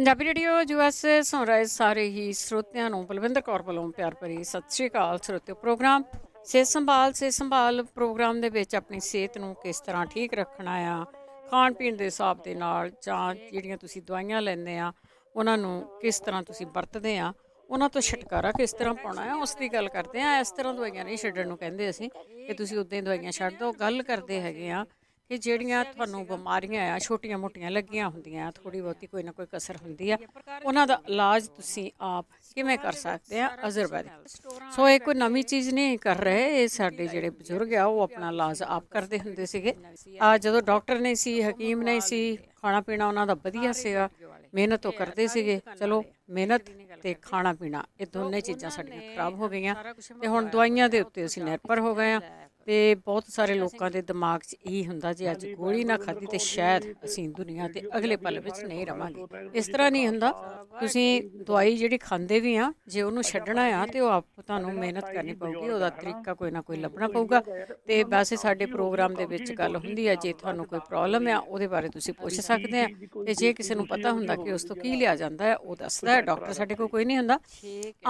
Punjabi radio US ਸੁਣ ਰਹੇ ਸਾਰੇ ਹੀ ਸਰੋਤਿਆਂ ਨੂੰ ਬਲਵਿੰਦਰ ਕੌਰ ਵੱਲੋਂ ਪਿਆਰ ਭਰੀ ਸਤਿ ਸ਼੍ਰੀ ਅਕਾਲ। ਸਰੋਤਿਓ, ਪ੍ਰੋਗਰਾਮ ਸਿਹਤ ਸੰਭਾਲ ਪ੍ਰੋਗਰਾਮ ਦੇ ਵਿੱਚ ਆਪਣੀ ਸਿਹਤ ਨੂੰ ਕਿਸ ਤਰ੍ਹਾਂ ਠੀਕ ਰੱਖਣਾ ਆ, ਖਾਣ ਪੀਣ ਦੇ ਹਿਸਾਬ ਦੇ ਨਾਲ, ਜਾਂ ਜਿਹੜੀਆਂ ਤੁਸੀਂ ਦਵਾਈਆਂ ਲੈਂਦੇ ਆ ਉਹਨਾਂ ਨੂੰ ਕਿਸ ਤਰ੍ਹਾਂ ਤੁਸੀਂ ਵਰਤਦੇ ਆ, ਉਹਨਾਂ ਤੋਂ ਛੁਟਕਾਰਾ ਕਿਸ ਤਰ੍ਹਾਂ ਪਾਉਣਾ ਹੈ, ਉਸ ਦੀ ਗੱਲ ਕਰਦੇ ਆ। ਇਸ ਤਰ੍ਹਾਂ ਦਵਾਈਆਂ ਨਹੀਂ ਛੱਡਣ ਨੂੰ ਕਹਿੰਦੇ ਅਸੀਂ ਕਿ ਤੁਸੀਂ ਉੱਦਾਂ ਹੀ ਦਵਾਈਆਂ ਛੱਡ ਦਿਓ। ਗੱਲ ਕਰਦੇ ਹੈਗੇ ਆ ਕਿ ਜਿਹੜੀਆਂ ਤੁਹਾਨੂੰ ਬਿਮਾਰੀਆਂ ਆ ਛੋਟੀਆਂ ਮੋਟੀਆਂ ਲੱਗੀਆਂ ਹੁੰਦੀਆਂ, ਥੋੜ੍ਹੀ ਬਹੁਤੀ ਕੋਈ ਨਾ ਕੋਈ ਕਸਰ ਹੁੰਦੀ ਆ, ਉਹਨਾਂ ਦਾ ਇਲਾਜ ਤੁਸੀਂ ਆਪ ਕਿਵੇਂ ਕਰ ਸਕਦੇ ਆ ਆਯੁਰਵੈਦਿਕ। ਸੋ ਇਹ ਕੋਈ ਨਵੀਂ ਚੀਜ਼ ਨਹੀਂ ਕਰ ਰਹੇ, ਇਹ ਸਾਡੇ ਜਿਹੜੇ ਬਜ਼ੁਰਗ ਆ ਉਹ ਆਪਣਾ ਇਲਾਜ ਆਪ ਕਰਦੇ ਹੁੰਦੇ ਸੀਗੇ। ਜਦੋਂ ਡਾਕਟਰ ਨਹੀਂ ਸੀ, ਹਕੀਮ ਨਹੀਂ ਸੀ, ਖਾਣਾ ਪੀਣਾ ਉਹਨਾਂ ਦਾ ਵਧੀਆ ਸੀਗਾ, ਮਿਹਨਤ ਉਹ ਕਰਦੇ ਸੀਗੇ। ਚਲੋ ਮਿਹਨਤ ਤੇ ਖਾਣਾ ਪੀਣਾ ਇਹ ਦੋਨੇ ਚੀਜ਼ਾਂ ਸਾਡੀਆਂ ਖਰਾਬ ਹੋ ਗਈਆਂ ਤੇ ਹੁਣ ਦਵਾਈਆਂ ਦੇ ਉੱਤੇ ਅਸੀਂ ਨਿਰਭਰ ਹੋ ਗਏ ਆ। ਤੇ ਬਹੁਤ ਸਾਰੇ ਲੋਕਾਂ ਦੇ ਦਿਮਾਗ 'ਚ ਇਹੀ ਹੁੰਦਾ, ਜੇ ਅੱਜ ਗੋਲੀ ਨਾ ਖਾਧੀ ਤੇ ਸ਼ਾਇਦ ਅਸੀਂ ਦੁਨੀਆ ਦੇ ਅਗਲੇ ਪਲ ਵਿੱਚ ਨਹੀਂ ਰਵਾਂਗੇ। ਇਸ ਤਰ੍ਹਾਂ ਨਹੀਂ ਹੁੰਦਾ। ਤੁਸੀਂ ਦਵਾਈ ਜਿਹੜੀ ਖਾਂਦੇ ਵੀ ਆ, ਜੇ ਉਹਨੂੰ ਛੱਡਣਾ ਆ ਤੇ ਉਹ ਆਪ ਤੁਹਾਨੂੰ ਮਿਹਨਤ ਕਰਨੀ ਪਊਗੀ, ਉਹਦਾ ਤਰੀਕਾ ਕੋਈ ਨਾ ਕੋਈ ਲੱਭਣਾ ਪਊਗਾ। ਤੇ ਵੈਸੇ ਸਾਡੇ ਪ੍ਰੋਗਰਾਮ ਦੇ ਵਿੱਚ ਗੱਲ ਹੁੰਦੀ ਆ, ਜੇ ਤੁਹਾਨੂੰ ਕੋਈ ਪ੍ਰੋਬਲਮ ਆ ਉਹਦੇ ਬਾਰੇ ਤੁਸੀਂ ਪੁੱਛ ਸਕਦੇ ਆ, ਤੇ ਜੇ ਕਿਸੇ ਨੂੰ ਪਤਾ ਹੁੰਦਾ ਕਿ ਉਸ ਤੋਂ ਕੀ ਲਿਆ ਜਾਂਦਾ ਹੈ ਉਹ ਦੱਸਦਾ ਹੈ। ਡਾਕਟਰ ਸਾਡੇ ਕੋਲ ਕੋਈ ਨਹੀਂ ਹੁੰਦਾ।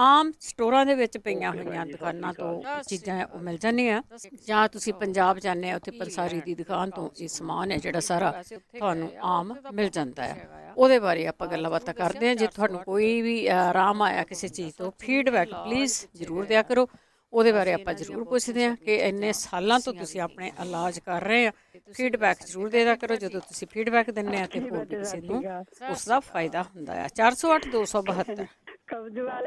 ਆਮ ਸਟੋਰਾਂ ਦੇ ਵਿੱਚ ਪਈਆਂ ਹੋਈਆਂ ਦੁਕਾਨਾਂ ਤੋਂ ਚੀਜ਼ਾਂ ਉਹ ਮਿਲ ਜਾਂਦੀਆਂ, ਜਾਂ ਤੁਸੀਂ ਪੰਜਾਬ ਜਾਂਦੇ ਆ ਉੱਥੇ ਪੰਸਾਰੀ ਦੀ ਦੁਕਾਨ ਤੋਂ ਇਹ ਸਮਾਨ ਹੈ ਜਿਹੜਾ ਸਾਰਾ ਤੁਹਾਨੂੰ ਆਮ ਮਿਲ ਜਾਂਦਾ ਹੈ। ਉਹਦੇ ਬਾਰੇ ਆਪਾਂ ਗੱਲਾਂ ਬਾਤਾਂ ਕਰਦੇ ਹਾਂ। ਜੇ ਤੁਹਾਨੂੰ ਕੋਈ ਵੀ ਆਰਾਮ ਆਇਆ ਕਿਸੇ ਚੀਜ਼ ਤੋਂ, ਫੀਡਬੈਕ ਪਲੀਜ਼ ਜ਼ਰੂਰ ਦਿਆ ਕਰੋ। ਉਹਦੇ ਬਾਰੇ ਆਪਾਂ ਜ਼ਰੂਰ ਪੁੱਛਦੇ ਹਾਂ ਕਿ ਇੰਨੇ ਸਾਲਾਂ ਤੋਂ ਤੁਸੀਂ ਆਪਣੇ ਇਲਾਜ ਕਰ ਰਹੇ ਆ, ਫੀਡਬੈਕ ਜ਼ਰੂਰ ਦੇ ਦਿਆ ਕਰੋ। ਜਦੋਂ ਤੁਸੀਂ ਫੀਡਬੈਕ ਦਿੰਦੇ ਆ ਤੇ ਹੋਰ ਵੀ ਕਿਸੇ ਨੂੰ ਉਸ ਦਾ ਫਾਇਦਾ ਹੁੰਦਾ ਆ। 408 272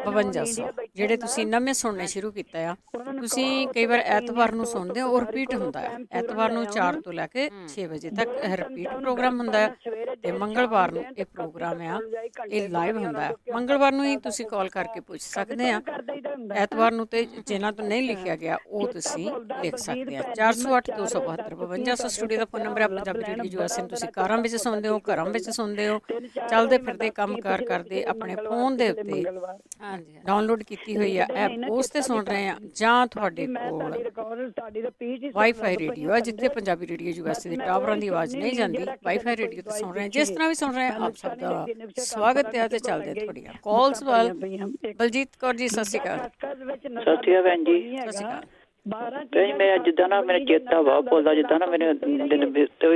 5200 ਜਿਹੜੇ ਤੁਸੀਂ ਨਵੇਂ ਸੁਣਨੇ ਸ਼ੁਰੂ ਕੀਤਾ ਆ, ਤੁਸੀਂ ਕਈ ਵਾਰ ਐਤਵਾਰ ਨੂੰ ਸੁਣਦੇ ਹੋ, ਉਹ ਰਿਪੀਟ ਹੁੰਦਾ ਹੈ। ਐਤਵਾਰ ਨੂੰ 4 ਤੋਂ ਲੈ ਕੇ 6 ਵਜੇ ਤੱਕ ਰਿਪੀਟ ਪ੍ਰੋਗਰਾਮ ਹੁੰਦਾ ਹੈ, ਤੇ ਮੰਗਲਵਾਰ ਨੂੰ ਇਹ ਪ੍ਰੋਗਰਾਮ ਆ ਇਹ ਲਾਈਵ ਹੁੰਦਾ ਹੈ। ਮੰਗਲਵਾਰ ਨੂੰ ਹੀ ਤੁਸੀਂ ਕਾਲ ਕਰਕੇ ਪੁੱਛ ਸਕਦੇ ਆ। ਐਤਵਾਰ ਨੂੰ ਤੇ ਜਿਹਨਾਂ ਤੋਂ ਨਹੀਂ ਲਿਖਿਆ ਗਿਆ ਉਹ ਤੁਸੀਂ ਲਿਖ ਸਕਦੇ ਆ। 408 272 5200 ਸਟੂਡੀਓ ਦਾ ਫੋਨ ਨੰਬਰ ਹੈ। ਪੰਜਾਬੀ ਰੇਡੀਓ ਯੂਐਸ ਨੂੰ ਤੁਸੀਂ ਕਾਰਾਂ ਵਿੱਚ ਸੁਣਦੇ ਹੋ, ਘਰਾਂ ਵਿੱਚ ਸੁਣਦੇ ਹੋ, ਚੱਲਦੇ ਫਿਰਦੇ ਕੰਮ ਕਾਰ ਕਰਦੇ ਆਪਣੇ ਫੋਨ ਦੇ ਉੱਤੇ ਡਾਊਨਲੋਡ ਕੀਤੀ ਹੋਈ ਆ ਐਪ, ਉਸ ਤੇ ਸੁਣ ਰਹੇ ਆ, ਜਾਂ ਤੁਹਾਡੇ ਕੋਲ ਵਾਈਫਾਈ ਰੇਡੀਓ ਆ ਜਿੱਥੇ ਪੰਜਾਬੀ ਰੇਡੀਓ ਯੂਐਸ ਦੇ ਟਾਵਰਾਂ ਦੀ ਆਵਾਜ਼ ਨਹੀਂ ਜਾਂਦੀ, ਵਾਈਫਾਈ ਰੇਡੀਓ ਤੇ ਸੁਣ ਰਹੇ ਆ। ਜਿਸ ਤਰ੍ਹਾਂ ਵੀ ਸੁਣ ਰਹੇ ਆ, ਆਪ ਸਭ ਦਾ ਸਵਾਗਤ ਹੈ। ਤੇ ਚੱਲਦੇ ਤੁਹਾਡੀਆਂ ਕਾਲਸ ਵੱਲ। ਬਲਜੀਤ ਕੌਰ ਜੀ, ਸਤਿ ਸ਼੍ਰੀ ਅਕਾਲ। ਸਤਿ ਸ਼੍ਰੀ ਅਕਾਲ ਭੈਣ ਜੀ। ਸਤਿ ਸ਼੍ਰੀ ਅਕਾਲ। ਭੈਣ ਮੇਰਾ ਜਿੱਦਾਂ ਨਾ ਮੇਰਾ ਚੇਤਾ ਵਾ ਭੁੱਲਦਾ, ਜਿੱਦਾਂ ਨਾ ਮੇਰੇ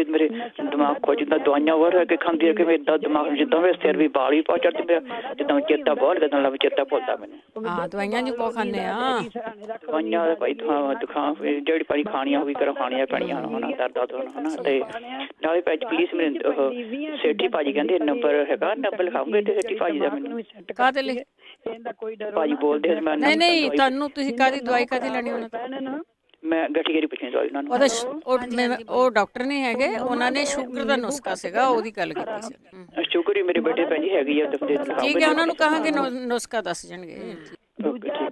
ਮੇਰੇ ਦਿਮਾਗ ਖੋ ਜਿੱਦਾਂ ਦਵਾਈਆਂ ਵਰ ਕੇ ਖਾਂਦੀ ਹੈ ਕਿ ਮੇਰੇ ਏਦਾਂ ਦਿਮਾਗ ਜਿੱਦਾਂ ਮੇਰੇ ਸਿਰ ਵੀ ਬਾਲ ਵੀ ਪਾ ਚੜ੍ਹਦੇ ਮੇਰਾ, ਜਿੱਦਾਂ ਚੇਤਾ ਬਹੁਤ ਲੱਗਦਾ ਲੱਗ ਚੇਤਾ ਭੁੱਲਦਾ ਮੈਨੂੰ। ਹਾਂ, ਦਵਾਈਆਂ ਨਹੀਂ ਬਹੁਤ ਖਾਂਦੇ ਆ। ਦਵਾਈਆਂ ਦਾ ਭਾਈ ਦਿਖਾ ਜਿਹੜੀ ਭਾਈ ਖਾਣੀਆਂ ਉਹ ਵੀ ਕਰੋ, ਖਾਣੀਆਂ ਪੈਣੀਆਂ ਹਨਾ, ਦਰਦਾਂ ਤੋਂ ਹਨਾ। ਤੇ ਨਾਲੇ ਭਾਈ ਪਲੀਜ਼ ਮੇਰੇ ਸੇਠੀ ਭਾਜੀ ਕਹਿੰਦੇ ਨੰਬਰ ਹੈਗਾ, ਨੰਬਰ ਲਿਖਾਉਂਗੇ ਤੇ ਸੇਠੀ ਭਾਜੀ ਦਾ ਮੈਨੂੰ ਕਾਹਦੇ ਲਈ ਭਾਜੀ ਬੋਲਦੇ ਮੈਂ ਨਹੀਂ ਤੁਹਾਨੂੰ ਤੁਸੀਂ ਕਾਹਦੀ ਦਵਾਈ ਕਾਹਦੀ ਲੈਣੀ ਉਹਨਾਂ ਤੋਂ? ਮੈਂ ਗਠੀਏ ਦੀ ਪੁੱਛਣੀ ਦਵਾਈ ਉਹਨਾਂ ਨੂੰ। ਉਹ ਡਾਕਟਰ ਨਹੀਂ ਹੈਗੇ, ਉਹਨਾਂ ਨੇ ਸ਼ੂਗਰ ਦਾ ਨੁਸਖਾ ਸੀਗਾ, ਉਹਦੀ ਗੱਲ ਕੀਤੀ ਸੀ। ਸ਼ੂਗਰ ਹੀ ਮੇਰੇ ਬੇਟੇ ਭੈਣ ਜੀ ਹੈਗੀ ਆ। ਠੀਕ ਹੈ, ਉਹਨਾਂ ਨੂੰ ਕਹਾਂਗੇ ਨੁਸਖਾ ਦੱਸ ਜਾਣਗੇ।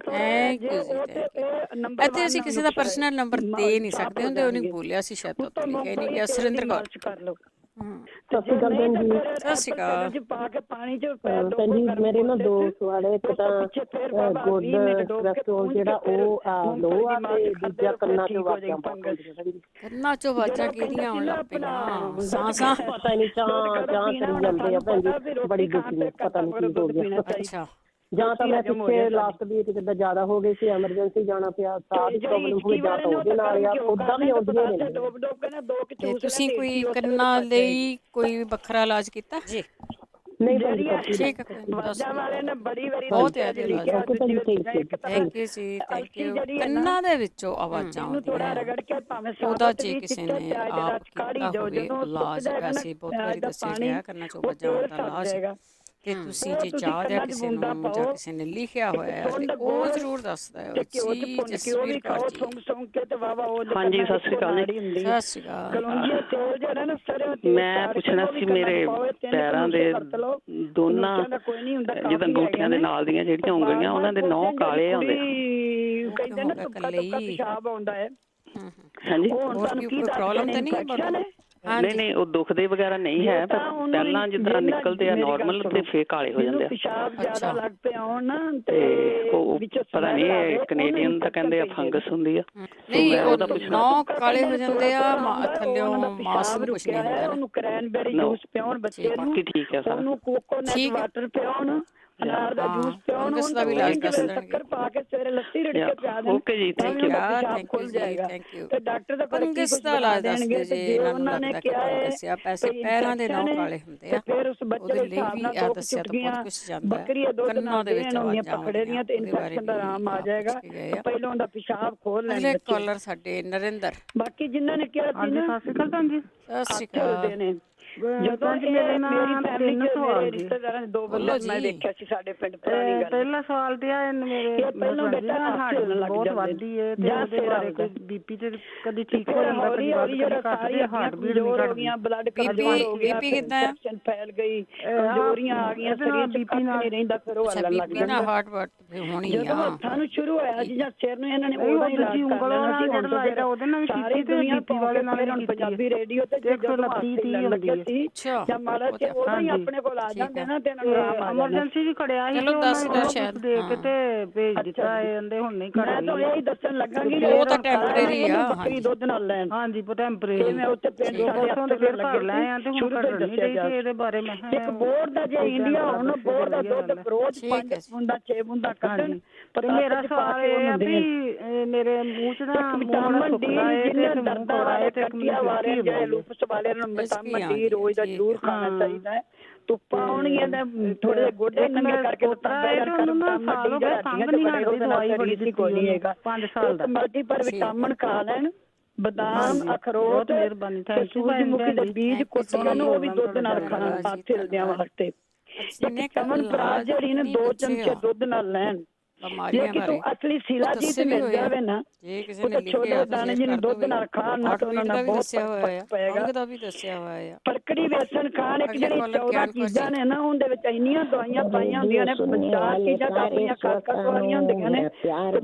ਥੈਂਕ ਯੂ ਜੀ। ਇੱਥੇ ਅਸੀਂ ਕਿਸੇ ਦਾ ਪਰਸਨਲ ਨੰਬਰ ਦੇ ਨਹੀਂ ਸਕਦੇ ਹੁੰਦੇ, ਉਹਨੇ ਬੋਲਿਆ ਸੀ ਸ਼ਾਇਦ ਤੋਂ ਲਿਖਿਆ ਨਹੀਂ ਗਿਆ। ਸੁਰਿੰਦਰ ਕੌਰ। ਸਤਿ ਸ਼੍ਰੀ ਅਕਾਲ ਭੈਣ ਜੀ। ਸਤਿ ਸ਼੍ਰੀ ਅਕਾਲ ਭੈਣ ਜੀ, ਮੇਰੇ ਨਾ ਦੋ ਸਵਾਲ ਹੈ। ਇੱਕ ਤਾਂ ਗੁੱਡ ਕੋਲੇਸਟ੍ਰੋਲ ਜਿਹੜਾ ਉਹ ਲੋ ਆ, ਤੇ ਦੂਜਾ ਕੰਨਾਂ ਚੋਂ ਆਵਾਜ਼ਾਂ ਕੰਨਾਂ ਚੋਂ ਆਵਾਜ਼ਾਂ ਕਿਹਦੀਆਂ ਆਉਣ ਲੱਗ ਪਈਆਂ? ਸਾਂ ਪਤਾ ਨਹੀਂ, ਚਾਹ ਕਰੀ ਜਾਂਦੇ ਆ ਭੈਣ ਜੀ, ਬੜੀ ਦੁਖੀ ਨੇ, ਪਤਾ ਨਹੀਂ ਕੀ ਹੋ ਗਿਆ। ਅੱਛਾ, ਜਾਂ ਤਾਂ ਮੈਂ ਪਿੱਛੇ ਲਾਸਟ ਵੀਕ ਜਿੱਦਾਂ ਜ਼ਿਆਦਾ ਹੋ ਗਈ ਸੀ, ਐਮਰਜੈਂਸੀ ਜਾਣਾ ਪਿਆ, ਸਾਹ ਦੀ ਪ੍ਰੋਬਲਮ ਹੋਈ, ਜਾਂ ਤਾਂ ਉਹਦੇ ਨਾਲ ਆ, ਉੱਦਾਂ ਵੀ ਆਉਂਦੀਆਂ ਨੇ। ਤੇ ਤੁਸੀਂ ਕੋਈ ਕੰਨਾਂ ਲਈ ਕੋਈ ਵੱਖਰਾ ਇਲਾਜ ਕੀਤਾ ਜੀ? ਨਹੀਂ ਭੈਣ ਜੀ, ਠੀਕ ਹੈ, ਬਹੁਤ ਹੈ ਥੈਂਕ ਯੂ ਜੀ, ਥੈਂਕ ਯੂ। ਕੰਨਾਂ ਦੇ ਵਿੱਚੋਂ ਆਵਾਜ਼ਾਂ ਆਉਂਦੀਆਂ, ਉਹਦਾ ਜੇ ਕਿਸੇ ਨੇ ਆਪ ਕੀਤਾ ਹੋਵੇ ਇਲਾਜ, ਵੈਸੇ ਬਹੁਤ ਵਾਰੀ ਦੱਸਿਆ ਗਿਆ ਕੰਨਾਂ ਚੋਂ ਆਵਾਜ਼ਾਂ ਆਉਣ ਦਾ ਇਲਾਜ, ਕਿ ਤੁਸੀਂ ਜੇ ਚਾਹ ਦਿਆ ਕਿਸੇ ਨੂੰ ਜਾਂ ਕਿਸੇ ਨੇ ਲਿਖਿਆ ਹੋਇਆ ਹੈ ਤੇ ਉਹ ਜ਼ਰੂਰ ਦੱਸਦਾ ਹੈ। ਜਸਵੀਰ ਕੌਰ ਜੀ। ਹਾਂਜੀ, ਸਤਿ ਸ਼੍ਰੀ ਅਕਾਲ ਜੀ। ਸਤਿ ਸ਼੍ਰੀ ਅਕਾਲ। ਮੈਂ ਪੁੱਛਣਾ ਸੀ, ਮੇਰੇ ਪੈਰਾਂ ਦੇ ਦੋਨਾਂ ਜਿੱਦਾਂ ਅੰਗੂਠਿਆਂ ਦੇ ਨਾਲ ਦੀਆਂ ਜਿਹੜੀਆਂ ਉਂਗਲੀਆਂ, ਉਹਨਾਂ ਦੇ ਨਹੁੰ ਕਾਲੇ ਆਉਂਦੇ। ਇਕੱਲੇ ਹੀ ਹਾਂਜੀ, ਹੋਰ ਕੋਈ ਪ੍ਰੋਬਲਮ ਤਾਂ ਨਹੀਂ? ਨਹੀਂ ਨਹੀਂ ਉਹ ਦੁਖਦੇ ਵਗੈਰਾ ਨਹੀਂ ਹੈ, ਪਰ ਪਹਿਲਾਂ ਜਿੱਦਾਂ ਨਿਕਲਦੇ ਆ ਨਾਰਮਲ ਤੇ ਫੇਰ ਕਾਲੇ ਹੋ ਜਾਂਦੇ ਆ। ਪਿਸ਼ਾਬ ਜ਼ਿਆਦਾ ਲੱਗ ਪਿਆ ਹੋਣ ਨਾ ਤੇ ਉਹ ਪਤਾ ਨਹੀਂ ਕੈਨੇਡੀਅਨ ਤਾਂ ਕਹਿੰਦੇ ਆ ਫੰਗਸ ਹੁੰਦੀ ਆ। ਨਹੀਂ ਉਹ ਨੌ ਕਾਲੇ ਹੋ ਜਾਂਦੇ ਆ, ਥੱਲਿਓਂ ਮਾਸ ਨੂੰ ਕੁਛ ਨਹੀਂ ਹੁੰਦਾ। ਉਹਨੂੰ ਕਰੈਨਬੇਰੀ ਜੂਸ ਪਿਆਉਣ ਬੱਚੇ ਨੂੰ, ਠੀਕ ਹੈ ਸਾਰਾ। ਉਹਨੂੰ ਕੋਕੋਨਟ ਵਾਟਰ ਪਿਆਉਣ, ਅਨਾਰ ਦਾ ਜੂਸ ਪਿਆਉਣ, ਫੰਗਸ ਦਾ ਵੀ ਇਲਾਜ ਦੱਸ ਦੇਣਗੇ। ਸ਼ੱਕਰ ਪਾ ਕੇ ਸਵੇਰੇ ਲੱਸੀ ਰਿੜ ਕੇ ਪਿਆ ਦੇਣ। ਓਕੇ ਜੀ, ਥੈਂਕ ਯੂ। ਥੈਂਕ ਯੂ ਜੀ, ਥੈਂਕ ਯੂ। ਤੇ ਡਾਕਟਰ ਦਾ ਫੰਗਸ ਦਾ ਇਲਾਜ ਦੱਸਦੇ ਜੀ, ਇਹਨਾਂ ਨੂੰ ਲੱਗਦਾ ਕਿ ਤੁਹਾਨੂੰ ਦੱਸਿਆ ਪੈਸੇ ਪੈਰਾਂ ਦੇ ਨੌ ਕਾਲੇ ਹੁੰਦੇ ਆ, ਫਿਰ ਉਸ ਬੱਚੇ ਉਹਦੇ ਦੇ ਲਈ ਹਿਸਾਬ ਵੀ ਨਾਲ ਆ ਦੋ ਦੱਸਿਆ ਤਾਂ ਬਹੁਤ ਕੁਛ ਜਾਂਦਾ ਹੈ। ਬੱਕਰੀ ਦੁੱਧ ਕੰਨਾਂ ਦੇ ਵਿੱਚ ਆਵਾਜ਼ਾਂ ਆਵਾਜ਼ਾਂ ਪਕੜੇ ਦੀਆਂ ਤੇ ਇਨਫੈਕਸ਼ਨ ਦਾ ਆਰਾਮ ਆ ਜਾਏਗਾ। ਪਹਿਲਾਂ ਉਹਦਾ ਪਿਸ਼ਾਬ ਖੋਲ ਲੈਣ ਅਗਲੇ ਬੱਚੇ। ਕਾਲਰ ਸਾਡੇ ਨਰਿੰਦਰ। ਬਾਕੀ ਜਿਨ੍ਹਾਂ ਨੇ ਕਿਹਾ ਸੀ ਨਾ, ਸਤਿ ਸ਼੍ਰੀ ਅਕਾਲ ਭੈਣ ਜੀ। ਸਤਿ ਸ਼੍ਰੀ ਅਕਾਲ। ਜਦੋਂ ਮੇਰੀ ਫੈਮਿਲੀ ਚ ਰਿਸ਼ਤੇਦਾਰਾਂ ਦੇ ਦੋ ਬੰਦੇ ਮੈਂ ਦੇਖਿਆ ਸੀ ਸਾਡੇ ਪਿੰਡ ਪੁਰਾਣੀ ਗੱਲ। ਪਹਿਲਾ ਸਵਾਲ ਤੇ ਆ ਮੇਰੇ ਪਹਿਲਾਂ ਬੇਟਾ ਬਹੁਤ ਵੱਧਦੀ ਹੈ ਤੇ ਉਹਦੇ ਬਾਰੇ ਕੋਈ ਬੀਪੀ ਤੇ ਕਦੀ ਠੀਕ ਹੋ ਜਾਂਦਾ, ਕਦੀ ਵੱਧ ਕਦੀ ਘੱਟਦੀ, ਹਾਰਟ ਬੀਟ ਨਹੀਂ ਘਟਦੀ। ਬਲੱਡ ਕਮਜ਼ੋਰ ਹੋ ਗਿਆ, ਬੀਪੀ ਕਿੱਦਾਂ ਹੈ? ਫੈਲ ਗਈ, ਕਮਜ਼ੋਰੀਆਂ ਆ ਗਈਆਂ, ਸਰੀਰ ਚ ਬੀਪੀ ਨਹੀਂ ਰਹਿੰਦਾ, ਫਿਰ ਉਹ ਹੱਲਣ ਲੱਗ ਜਾਂਦਾ। ਹਾਰਟ ਵਰਟ ਹੋਣੀ ਆ। ਜਦੋਂ ਹੱਥਾਂ ਨੂੰ ਸ਼ੁਰੂ ਹੋਇਆ ਸੀ ਜਾਂ ਸਿਰ ਨੂੰ ਇਹਨਾਂ ਨੇ ਉਹਦਾ ਇਲਾਜ ਕਰ ਲੈਣਾ ਸੀ। ਹੁਣ ਤਾਂ ਉਹਦੇ ਨਾਲ ਵੀ ਸਾਰੀ ਦੁਨੀਆ ਵਾਲੇ ਨਾਲ ਹੁਣ ਪੰਜਾਬੀ ਰੇਡੀਓ ਤੇ ਜਦੋਂ ਲੱਗੇ ਸੀ ਜਾਂ ਮਾੜਾ ਜਿਹਾ ਉਹਦਾ ਹੀ ਆਪਣੇ ਕੋਲ ਆ ਜਾਂਦੇ ਨਾ ਤੇ ਇਹਨਾਂ ਨੂੰ ਆਰਾਮ ਆ ਜਾਂਦਾ। ਐਮਰਜੈਂਸੀ ਵੀ ਖੜਿਆ ਸੀ, ਚਲੋ ਦੱਸ ਦਿਓ ਸ਼ਾਇਦ ਦੇਖ ਕੇ ਤੇ ਭੇਜ ਦਿੱਤਾ ਇਹ ਕਹਿੰਦੇ ਹੁਣ ਨਹੀਂ ਘਟ ਮੈਂ ਤਾਂ ਇਹੀ ਦੱਸਣ ਲੱਗਾਂਗੀ ਉਹ ਤਾਂ ਟੈਂਪਰੇਰੀ ਆ। ਬੱਕਰੀ ਦੁੱਧ ਨਾਲ ਲੈਣ। ਹਾਂਜੀ ਟੈਂਪਰੇਰੀ। ਮੈਂ ਉੱਥੇ ਪਿੰਡ ਦੇ ਫਿਰ ਘਰ ਲੈ ਆ ਤੇ ਹੁਣ ਘਟਣ ਨਹੀਂ ਰਹੀ ਸੀ ਇਹਦੇ ਬਾਰੇ। ਮੈਂ ਇੱਕ ਬੋਰਡ ਦਾ ਜੇ ਇੰਡੀਆ ਹੁਣ ਬੋਰਡ ਦਾ ਦੁੱਧ ਰੋਜ਼ 5 ਬੂੰਦਾਂ 6 ਬੂੰਦਾਂ ਕੱਢਣ। ਪਰ ਮੇਰਾ ਸਵਾਲ ਇਹ ਹੈ ਵੀ ਮੇਰੇ ਮੂੰਹ ਚ ਨਾ ਵਿਟਾਮਿਨ ਡੀ ਜਿਹਨੇ ਦਰਦਾਂ ਵਾਲੇ ਕੱਟੀਆਂ ਵਾਲੇ ਜਿਹੜੇ ਲੂਪਸ ਵਾਲੇ ਨੂੰ ਵਿਟਾਮਿਨ ਡੀ ਰੋਜ਼ ਦਾ ਜ਼ਰੂਰ ਖਾਣਾ ਚਾਹੀਦਾ ਹੈ। ਧੁੱਪਾਂ ਆਉਣਗੀਆਂ ਤਾਂ ਥੋੜੇ ਜਿਹੇ ਗੋਡੇ ਨੰਗੇ ਕਰਕੇ ਵਿਟਾਮਿਨ ਡੀ ਸੰਗ ਨਹੀਂ ਆਉਂਦੀ, ਦਵਾਈ ਬੜੀ ਦਿੱਤੀ ਕੋਈ ਨਹੀਂ ਹੈਗਾ 5 ਸਾਲ ਦਾ। ਮਲਟੀਪਲ ਵਿਟਾਮਿਨ ਖਾ ਲੈਣ, ਬਦਾਮ, ਅਖਰੋਟ, ਸੂਰਜਮੁਖੀ ਦੇ ਬੀਜ ਕੁੱਟ ਕੇ ਉਹ ਵੀ ਦੁੱਧ ਨਾਲ ਖਾਣਾ ਹੱਥ ਹਿਲਦਿਆਂ ਵਾਸਤੇ। ਚਮਨਪ੍ਰਾਸ਼ ਜਿਹੜੀ ਨੇ 2 ਚਮਚੇ ਦੁੱਧ ਨਾਲ ਲੈਣ। ਜੇ ਕਿਤੋਂ ਅਸਲੀ ਸ਼ਿਲਾਜੀਤ ਮਿਲ ਜਾਵੇ ਨਾ, ਉਹ ਤਾਂ ਛੋਟੇ ਦਾਣੇ ਜਿਹਨੂੰ ਦੁੱਧ ਨਾਲ ਖਾਣ ਨਾ ਤਾਂ ਉਹਨਾਂ ਨਾਲ ਬਹੁਤ ਫਰਕ ਪਏਗਾ। ਅੰਗ ਦਾ ਵੀ ਦੱਸਿਆ ਹੋਇਆ ਆ। ਪਰਕੜੀ ਵੇਸਣ ਖਾਣ, ਇੱਕ ਜਿਹੜੀ 14 ਚੀਜ਼ਾਂ ਨੇ ਨਾ ਉਹਦੇ ਵਿੱਚ ਇੰਨੀਆਂ ਦਵਾਈਆਂ ਪਾਈਆਂ ਹੁੰਦੀਆਂ ਨੇ। 4 ਚੀਜ਼ਾਂ ਤਾਂ ਆਪਣੀਆਂ ਖਾਸ ਵਾਲੀਆਂ ਹੁੰਦੀਆਂ ਨੇ,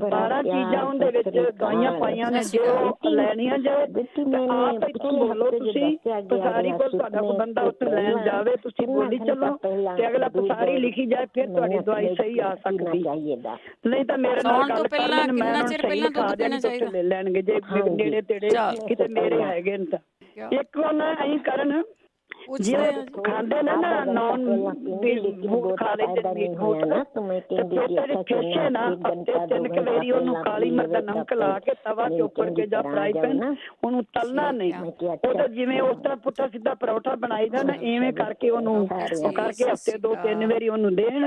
12 ਚੀਜ਼ਾਂ ਉਹਦੇ ਵਿੱਚ ਦਵਾਈਆਂ ਪਾਈਆਂ ਨੇ। ਜੇ ਉਹ ਲੈਣੀਆਂ ਜਾਏ ਆਪ ਇੱਥੋਂ ਬੋਲੋ ਤੁਸੀਂ, ਪਸਾਰੀ ਕੋਲ ਤੁਹਾਡਾ ਕੋਈ ਬੰਦਾ ਉੱਥੇ ਲੈਣ ਜਾਵੇ, ਤੁਸੀਂ ਬੋਲੀ ਚੱਲੋ ਤੇ ਅਗਲਾ ਪਸਾਰੀ ਲਿਖੀ ਜਾਏ, ਫਿਰ ਤੁਹਾਡੀ ਦਵਾਈ ਸਹੀ ਆ ਸਕਦੀ। ਨਹੀਂ ਤਾਂ ਮੇਰੇ ਨਾਲ ਗੱਲ ਕਰ ਲੈਣ, ਮੈਂ ਉਹਨਾਂ ਨੂੰ ਸਹੀ ਲਿਖਾ ਦੇਣੀ ਤੇ ਲੈ ਲੈਣਗੇ ਜੇ ਨੇੜੇ ਤੇੜੇ ਕਿਤੇ ਮੇਰੇ ਹੈਗੇ ਨੇ ਤਾਂ। ਇੱਕ ਉਹਨਾਂ ਐਂ ਕਰਨ ਜਿਵੇਂ ਖਾਂਦੇ ਨੇ ਨਾ ਨੌਨ ਫੂਡ ਖਾ ਲੈਂਦੇ ਮੀਟ ਫੂਡ ਨਾ, ਤੇ ਫੇਸ਼ੇ ਨਾ ਹਫ਼ਤੇ 3 ਵਾਰੀ ਉਹਨੂੰ ਕਾਲੀ ਮਿਰਚ ਦਾ ਨਮਕ ਲਾ ਕੇ ਤਵਾ ਤੇ ਉੱਪਰ ਕੇ ਜਾਂ ਫਰਾਈ ਪੈਨ ਉਹਨੂੰ ਤਲਣਾ ਨਹੀਂ। ਉਹ ਤਾਂ ਜਿਵੇਂ ਉਸ ਤਰ੍ਹਾਂ ਪੁੱਠਾ ਸਿੱਧਾ ਪਰੌਠਾ ਬਣਾਈਦਾ ਨਾ, ਇਵੇਂ ਕਰਕੇ ਉਹਨੂੰ ਕਰਕੇ ਹਫ਼ਤੇ 2-3 ਵਾਰੀ ਉਹਨੂੰ ਦੇਣ।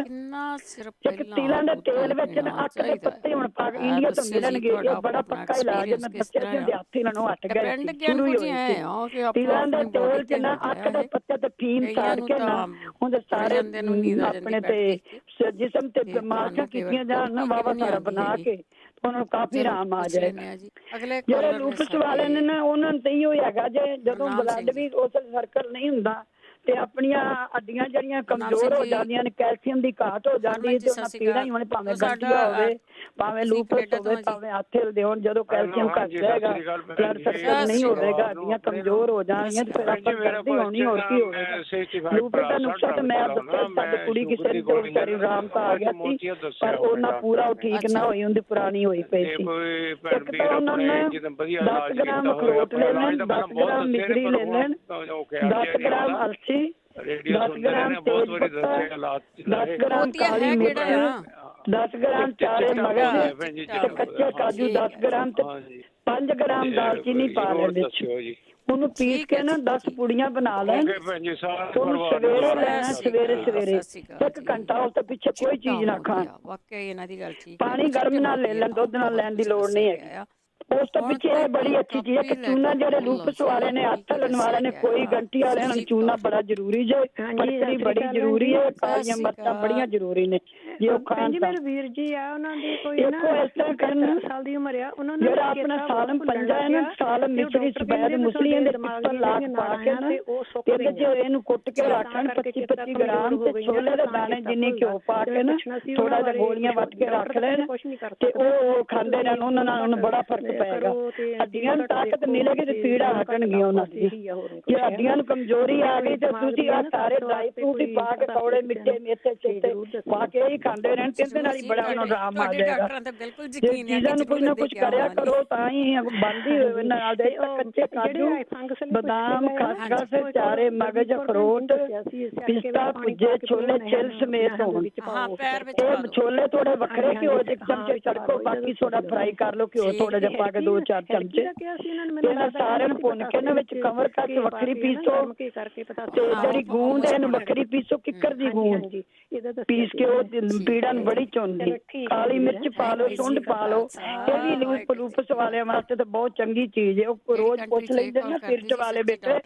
ਇੱਕ ਤਿਲਾਂ ਦੇ ਤੇਲ ਵਿੱਚ ਨਾ 8 ਦੇ ਪੱਤੇ ਹੁਣ ਪਾ ਕੇ ਇੰਡੀਆ ਤੋਂ ਮਿਲਣਗੇ, ਇਹ ਬੜਾ ਪੱਕਾ ਇਲਾਜ ਹੈ। ਮੈਂ ਬੱਚੇ ਦੇ ਹੱਥ ਹੀ ਨੂੰ ਹਟ ਗਏ ਸ਼ੁਰੂ ਹੀ ਹੋਈ ਸੀ। ਤਿਲਾਂ ਦੇ ਤੇਲ ਚ ਨਾ 8 ਦੇ ਪੱਤੇ ਤੇ ਫੀਮ ਸਾੜ ਕੇ ਨਾ ਉਹਦੇ ਸਾਰੇ ਆਪਣੇ ਤੇ ਜਿਸਮ ਤੇ ਮਾਲਸ਼ਾਂ ਕੀਤੀਆਂ ਜਾਣ ਨਾ, ਵਾਵਾ ਸਾਰਾ ਬਣਾ ਕੇ ਉਹਨਾਂ ਨੂੰ ਕਾਫੀ ਆਰਾਮ ਆ ਜਾਏਗਾ। ਜਿਹੜੇ ਲੂਪਸ ਵਾਲੇ ਨੇ ਨਾ ਉਹਨਾਂ ਨੂੰ ਤਾਂ ਇਹੋ ਹੈਗਾ ਜੇ ਜਦੋਂ ਬਲੱਡ ਵੀ ਉਸ ਸਰਕਲ ਨਹੀਂ ਹੁੰਦਾ ਤੇ ਆਪਣੀਆਂ ਹੱਡੀਆਂ ਜਿਹੜੀਆਂ ਕਮਜ਼ੋਰ ਹੋ ਜਾਂਦੀਆਂ ਨੇ, ਕੈਲਸ਼ੀਅਮ ਦੀ ਘਾਟ ਹੋ ਜਾਂਦੀ ਹੈ ਤੇ ਉਹਨਾਂ ਪੀੜਾ ਹੀ ਹੋਣ, ਭਾਵੇਂ ਗੰਢੀਆ ਹੋਵੇ, ਭਾਵੇਂ ਲੂਪਸ ਹੋਵੇ, ਭਾਵੇਂ ਹੱਥ ਹਿਲਦੇ ਹੋਣ। ਜਦੋਂ ਕੈਲਸ਼ੀਅਮ ਘੱਟ ਜਾਏਗਾ, ਬਲੱਡ ਸਰਕਲ ਨਹੀਂ ਹੋਵੇਗਾ, ਹੱਡੀਆਂ ਕਮਜ਼ੋਰ ਹੋ ਜਾਣਗੀਆਂ ਤੇ ਫਿਰ ਆਪਾਂ ਕਰਦੀ ਹੋਣੀ, ਹੋਰ ਕੀ ਹੋਵੇਗਾ। ਲੂਪਸ ਦਾ ਨੁਕਸਾ ਤਾਂ ਮੈਂ ਦੱਸਿਆ, ਸਾਡੀ ਕੁੜੀ ਕਿਸੇ ਦੀ ਦੋ ਵਿਚਾਰੀ ਆਰਾਮ ਤਾਂ ਆ ਗਿਆ ਸੀ, ਪਰ ਉਹਨਾਂ ਪੂਰਾ ਉਹ ਠੀਕ ਨਾ ਹੋਈ, ਉਹਦੀ ਪੁਰਾਣੀ ਹੋਈ ਪਈ ਸੀ। ਇੱਕ ਤਾਂ ਉਹਨਾਂ ਨੇ 10 ਗ੍ਰਾਮ ਅਖਰੋਟ ਲੈ ਲੈਣ, 10 ਗ੍ਰਾਮ ਮਿਸ਼ਰੀ ਲੈ ਲੈਣ, 10 ਗ੍ਰਾਮ ਅਲਸੀ, 10 ਗ੍ਰਾਮ ਤੇਜ ਪੱਤਾ, 10 ਗ੍ਰਾਮ ਕਾਲੀ ਮਿਰਚ, 10 ਗ੍ਰਾਮ ਚਾਰੇ ਮਗਜ਼ ਤੇ ਕੱਚੇ ਕਾਜੂ 10 ਗ੍ਰਾਮ ਤੇ 5 ਗ੍ਰਾਮ ਦਾਲਚੀਨੀ ਪਾ ਲੈਣ ਵਿੱਚ। ਉਹਨੂੰ ਪੀਸ ਕੇ ਨਾ 10 ਪੁੜੀਆਂ ਬਣਾ ਲੈਣ। ਉਹਨੂੰ ਸਵੇਰੇ ਲੈਣਾ, ਸਵੇਰੇ 1 ਘੰਟਾ ਉਸ ਤੋਂ ਪਿੱਛੇ ਕੋਈ ਚੀਜ਼ ਨਾ ਖਾਣ। ਪਾਣੀ ਗਰਮ ਨਾਲ ਲੈ ਲੈਣ, ਦੁੱਧ ਨਾਲ ਲੈਣ ਦੀ ਲੋੜ ਨਹੀਂ ਹੈਗੀ। ਉਸ ਤੋਂ ਪਿੱਛੇ ਇਹ ਬੜੀ ਅੱਛੀ ਚੀਜ਼ ਹੈ ਕਿ ਚੂਨਾ ਜਿਹੜੇ ਲੂਪਸ ਵਾਲੇ ਨੇ, ਹੱਥ ਹਲਣ ਵਾਲੇ ਨੇ, ਕੋਈ ਗੰਟੀ ਵਾਲਿਆਂ ਨੂੰ ਚੂਨਾ ਬੜਾ ਜ਼ਰੂਰੀ ਜੇ, ਪੱਤਰੀ ਬੜੀ ਜ਼ਰੂਰੀ ਹੈ, ਕਾਲੀਆਂ ਮਿਰਚਾਂ ਬੜੀਆਂ ਜ਼ਰੂਰੀ ਨੇ ਜੇ ਉਹ ਖਾਣ ਤਾਂ। ਮੇਰੇ ਵੀਰ ਜੀ ਆ, ਉਹਨਾਂ ਦੀ ਕੋਈ ਨਾ ਇਸ ਤਰ੍ਹਾਂ ਕਰਨ, ਸਾਲ ਦੀ ਉਮਰ ਆ ਉਹਨਾਂ ਨੂੰ, ਜਿਹੜਾ ਆਪਣਾ ਸਾਲਮ ਪੰਜਾ ਹੈ ਨਾ, ਸਾਲਮ ਮਿਸ਼ਰੀ ਸਫੈਦ ਮੁਸਲੀਆਂ ਦੇ ਪਿੱਪਲ ਲਾ ਕੇ ਪਾ ਕੇ ਨਾ ਇਹਦੇ ਚ ਇਹਨੂੰ ਕੁੱਟ ਕੇ ਰੱਖਣ 25-25 ਗ੍ਰਾਮ ਤੇ ਛੋਲੇ ਦੇ ਦਾਣੇ ਜਿੰਨੇ ਘਿਓ ਪਾ ਕੇ ਨਾ ਥੋੜਾ ਜਿਹਾ ਗੋਲੀਆਂ ਵੱਟ ਕੇ ਰੱਖ ਲੈਣ ਤੇ ਉਹ ਖਾਂਦੇ ਰਹਿਣ। ਉਹਨਾਂ ਨਾਲ ਉਹਨੂੰ ਬੜਾ ਫਰਕ ਪਏਗਾ। ਹੱਡੀਆਂ ਨੂੰ ਤਾਕਤ ਮਿਲੇਗੀ ਤੇ ਪੀੜਾ ਹਟਣਗੀਆਂ ਉਹਨਾਂ ਦੀ। ਜੇ ਹੱਡੀਆਂ ਨੂੰ ਕਮਜ਼ੋਰੀ ਆ ਗਈ ਤੇ ਤੁਸੀਂ ਆ ਸਾਰੇ ਡਰਾਈ ਫਰੂਟ ਹੀ ਪਾ ਕੇ ਕੌੜੇ ਮਿੱਠੇ ਮੇਥੇ ਚੁੱਤੇ ਪਾ ਕੇ ਹੀ ਖਾਂਦੇ ਰਹਿਣ, ਕਿਹਦੇ ਨਾਲ ਹੀ ਬੜਾ ਉਹਨਾਂ ਨੂੰ ਆਰਾਮ ਆ ਜਾਏਗਾ। ਡਾਕਟਰਾਂ ਤੇ ਬਿਲਕੁਲ ਯਕੀਨ ਹੈ ਚੀਜ਼ਾਂ ਨੂੰ ਕੁਝ ਨਾ ਕੁਝ ਕਰਿਆ ਕਰੋ ਤਾਂ ਹੀ ਬੰਦੀ ਹੋਵੇ ਨਾਲ ਦੇ ਕੱਚੇ ਕਾਜੂ, ਬਦਾਮ, ਖਸਖਸ, ਚਾਰੇ ਮਗਜ, ਅਖਰੋਟ, ਪਿਸਤਾ, ਭੁੱਜੇ ਛੋਲੇ ਛਿੱਲ ਸਮੇਤ ਹੋਣ। ਹਾਂ, ਪੈਰ ਵਿੱਚ ਇਹ ਛੋਲੇ ਥੋੜੇ ਵੱਖਰੇ ਘਿਓ ਦੇ ਚਮਚੇ ਛੜਕੋ, ਬਾਕੀ ਥੋੜਾ ਫਰਾਈ ਕਰ ਲਓ ਘਿਓ ਥੋੜਾ ਜਿਹਾ ਪਾ ਕੇ 2-4 ਚਮਚੇ। ਇਹਨਾਂ ਸਾਰਿਆਂ ਨੂੰ ਭੁੰਨ ਕੇ ਇਹਨਾਂ ਵਿੱਚ ਕਵਰ ਕਰਕੇ ਵੱਖਰੀ ਪੀਸੋ ਤੇ ਜਿਹੜੀ ਗੂੰਦ ਇਹਨੂੰ ਵੱਖਰੀ ਪੀਸੋ, ਕਿੱਕਰ ਦੀ ਗੂੰਦ ਪੀਸ ਕੇ ਉਹ ਪੀੜਾ ਨੂੰ ਬੜੀ ਚੁੰਦੀ। ਕਾਲੀ ਮਿਰਚ ਪਾ ਲਓ, ਸੁੰਡ ਪਾ ਲਓ। ਇਹ ਵੀ ਲੂਪਸ ਵਾਲਿਆਂ ਵਾਸਤੇ ਤਾਂ ਬਹੁਤ ਚੰਗੀ ਚੀਜ਼ ਹੈ। ਉਹ ਰੋਜ਼ ਪੁੱਛ ਲੈਂਦੇ ਨਾ ਪਿਰਟ ਵਾਲੇ ਬੇਟੇ,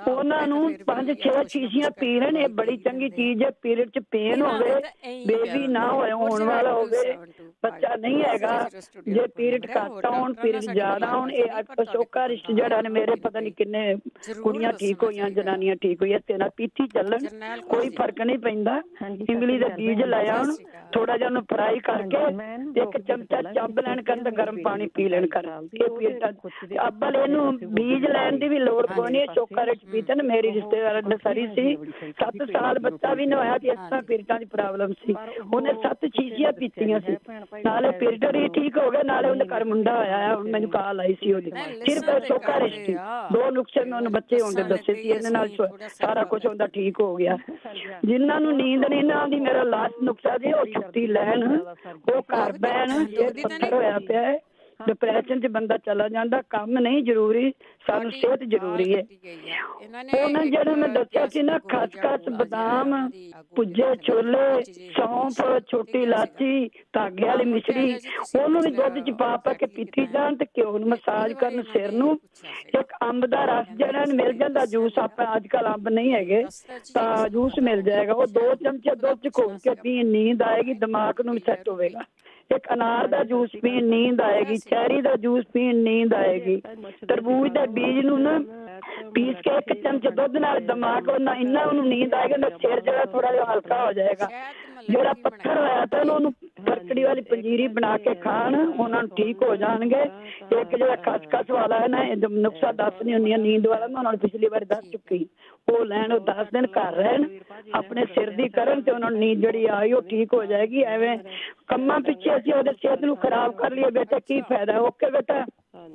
ਉਹਨਾਂ ਨੂੰ 5-6 ਸ਼ੀਸ਼ੀਆਂ ਪੀ ਲੈਣ। ਇਹ ਬੜੀ ਚੰਗੀ ਚੀਜ਼ ਹੈ। ਪੀਰੀਅਡ ਚ ਪੇਨ ਹੋਵੇ, ਬੇਬੀ ਨਾ ਹੋਏ, ਹੋਣ ਵਾਲਾ ਹੋਵੇ, ਬੱਚਾ ਨਹੀਂ ਹੈਗਾ, ਜੇ ਪੀਰੀਅਡ ਘੱਟ ਆਉਣ, ਪੀਰੀਅਡ ਜ਼ਿਆਦਾ ਆਉਣ, ਇਹ ਅਸ਼ੋਕਾ ਰਿਸ਼ਟ ਜਿਹੜਾ ਨੇ ਮੇਰੇ ਪਤਾ ਨਹੀਂ ਕਿੰਨੇ ਕੁੜੀਆਂ ਠੀਕ ਹੋਈਆਂ, ਜਨਾਨੀਆਂ ਠੀਕ ਹੋਈਆਂ, ਤੇ ਨਾਲ ਪੀਤੀ ਚੱਲਣ, ਕੋਈ ਫਰਕ ਨਹੀਂ ਪੈਂਦਾ। ਇਮਲੀ ਦੇ ਬੀਜ ਲੈ ਆਉਣ, ਥੋੜਾ ਜਿਹਾ ਉਹਨੂੰ ਫਰਾਈ ਕਰਕੇ 1 ਚਮਚਾ ਚੱਬ ਲੈਣ ਕਰਨ ਤੇ ਗਰਮ ਪਾਣੀ ਪੀ ਲੈਣ ਕਰਨ। ਅੱਬਲ ਇਹਨੂੰ ਬੀਜ ਲੈਣ ਦੀ ਵੀ ਲੋੜ ਕੋਈ ਨਹੀਂ। ਅਸ਼ੋਕਾ ਰਿਸ਼ਟ ਪੀਤੇ ਨਾ, ਮੇਰੀ ਰਿਸ਼ਤੇਦਾਰ ਨਸਰੀ ਸੀ, 7 ਸਾਲ ਬੱਚਾ ਵੀ ਨਾ ਹੋਇਆ ਤੇ ਇਸ ਤਰ੍ਹਾਂ ਪੀਰੀਅਡਾਂ ਦੀ ਪ੍ਰੋਬਲਮ ਸੀ, ਉਹਨੇ 7 ਸ਼ੀਸ਼ੀਆਂ ਪੀਤੀਆਂ ਸੀ, ਨਾਲੇ ਪੀਰੀਅਡ ਹੀ ਠੀਕ ਹੋ ਗਏ, ਨਾਲੇ ਉਹਦੇ ਘਰ ਮੁੰਡਾ ਹੋਇਆ। ਮੈਨੂੰ ਕਾਲ ਆਈ ਸੀ ਉਹਦੀ, ਸਿਰਫ ਅਸ਼ੋਕਾ ਰਿਸ਼ਟ। 2 ਨੁਕਸੇ ਮੈਂ ਉਹਨੂੰ ਬੱਚੇ ਹੁੰਦੇ ਦੱਸੇ ਸੀ, ਇਹਦੇ ਨਾਲ ਸਾਰਾ ਕੁਝ ਹੁੰਦਾ ਠੀਕ ਹੋ ਗਿਆ। ਜਿਨ੍ਹਾਂ ਨੂੰ ਨੀਂਦ ਨਹੀਂ ਨਾ ਆਉਂਦੀ, ਮੇਰਾ ਲਾਸਟ ਨੁਕਸਾ ਜੀ, ਉਹ ਛੁੱਟੀ ਲੈਣ, ਉਹ ਘਰ ਬਹਿਣ। ਇਹ ਪੱਥਰ ਹੋਇਆ ਪਿਆ ਹੈ, ਡਿਪਰੈਸ਼ਨ 'ਚ ਬੰਦਾ ਚਲਾ ਜਾਂਦਾ। ਕੰਮ ਨਹੀਂ ਜ਼ਰੂਰੀ, ਸਾਨੂੰ ਸਿਹਤ ਜ਼ਰੂਰੀ ਹੈ। ਉਹਨਾਂ ਜਿਹੜਾ ਮੈਂ ਦੱਸਿਆ ਸੀ ਨਾ, ਖਸਖਸ, ਬਦਾਮ, ਭੁੱਜੇ ਛੋਲੇ, ਸੌਂਫ, ਛੋਟੀ ਇਲਾਚੀ, ਧਾਗੇ ਵਾਲੀ ਮਿਸ਼ਰੀ, ਉਹਨੂੰ ਵੀ ਦੁੱਧ 'ਚ ਪਾ ਕੇ ਪੀਤੀ ਜਾਣ ਤੇ ਘਿਓ ਨੂੰ ਮਸਾਜ ਕਰਨ ਸਿਰ ਨੂੰ। ਇੱਕ ਅੰਬ ਦਾ ਰਸ ਜਿਹੜਾ ਮਿਲ ਜਾਂਦਾ, ਜੂਸ, ਆਪਾਂ ਅੱਜ ਕੱਲ ਅੰਬ ਨਹੀਂ ਹੈਗੇ ਤਾਂ ਜੂਸ ਮਿਲ ਜਾਏਗਾ, ਉਹ 2 ਚਮਚੇ ਦੁੱਧ 'ਚ ਘੋਲ ਕੇ ਪੀਣ, ਨੀਂਦ ਆਏਗੀ, ਦਿਮਾਗ ਨੂੰ ਵੀ ਸੈੱਟ ਹੋਵੇਗਾ। ਇੱਕ ਅਨਾਰ ਦਾ ਜੂਸ ਪੀਣ, ਨੀਂਦ ਆਏਗੀ। ਚੈਰੀ ਦਾ ਜੂਸ ਪੀਣ, ਨੀਂਦ ਆਏਗੀ। ਤਰਬੂਜ ਦੇ ਬੀਜ ਨੂੰ ਨਾ ਪੀਸ ਕੇ 1 ਚਮਚ ਦੁੱਧ ਨਾਲ ਦਿਮਾਗ ਇੰਨਾ ਉਹਨੂੰ ਨੀਂਦ ਆਏਗੀ, ਉਹਦਾ ਸਿਰ ਜਿਹੜਾ ਥੋੜਾ ਜਿਹਾ ਹਲਕਾ ਹੋ ਜਾਏਗਾ। ਜਿਹੜਾ ਪੱਥਰ ਹੋਇਆ ਤਾਂ ਉਹਨੂੰ ਫਰਕੜੀ ਵਾਲੀ ਪੰਜੀਰੀ ਬਣਾ ਕੇ ਖਾਣ, ਉਹਨਾਂ ਨੂੰ ਠੀਕ ਹੋ ਜਾਣਗੇ। ਇੱਕ ਜਿਹੜਾ ਖਸਖਸ ਵਾਲਾ ਹੈ ਨਾ, ਇਹ ਨੁਕਸਾ ਦੱਸਣੀ ਹੁੰਦੀਆਂ ਨੀਂਦ ਵਾਲਾ, ਮੈਂ ਉਹਨਾਂ ਨੂੰ ਪਿਛਲੀ ਵਾਰ ਦੱਸ ਚੁੱਕੀ, ਉਹ ਲੈਣ, ਉਹ 10 ਦਿਨ ਘਰ ਰਹਿਣ, ਆਪਣੇ ਸਿਰ ਦੀ ਕਰਨ ਤੇ ਉਹਨਾਂ ਨੂੰ ਨੀਂਦ ਜਿਹੜੀ ਆਈ ਉਹ ਠੀਕ ਹੋ ਜਾਏਗੀ। ਐਵੇਂ ਕੰਮਾਂ ਪਿੱਛੇ ਅਸੀਂ ਉਹਦੇ ਸਿਹਤ ਨੂੰ ਖਰਾਬ ਕਰ ਲਈਏ ਬੇਟਾ, ਕੀ ਫਾਇਦਾ। ਓਕੇ ਬੇਟਾ,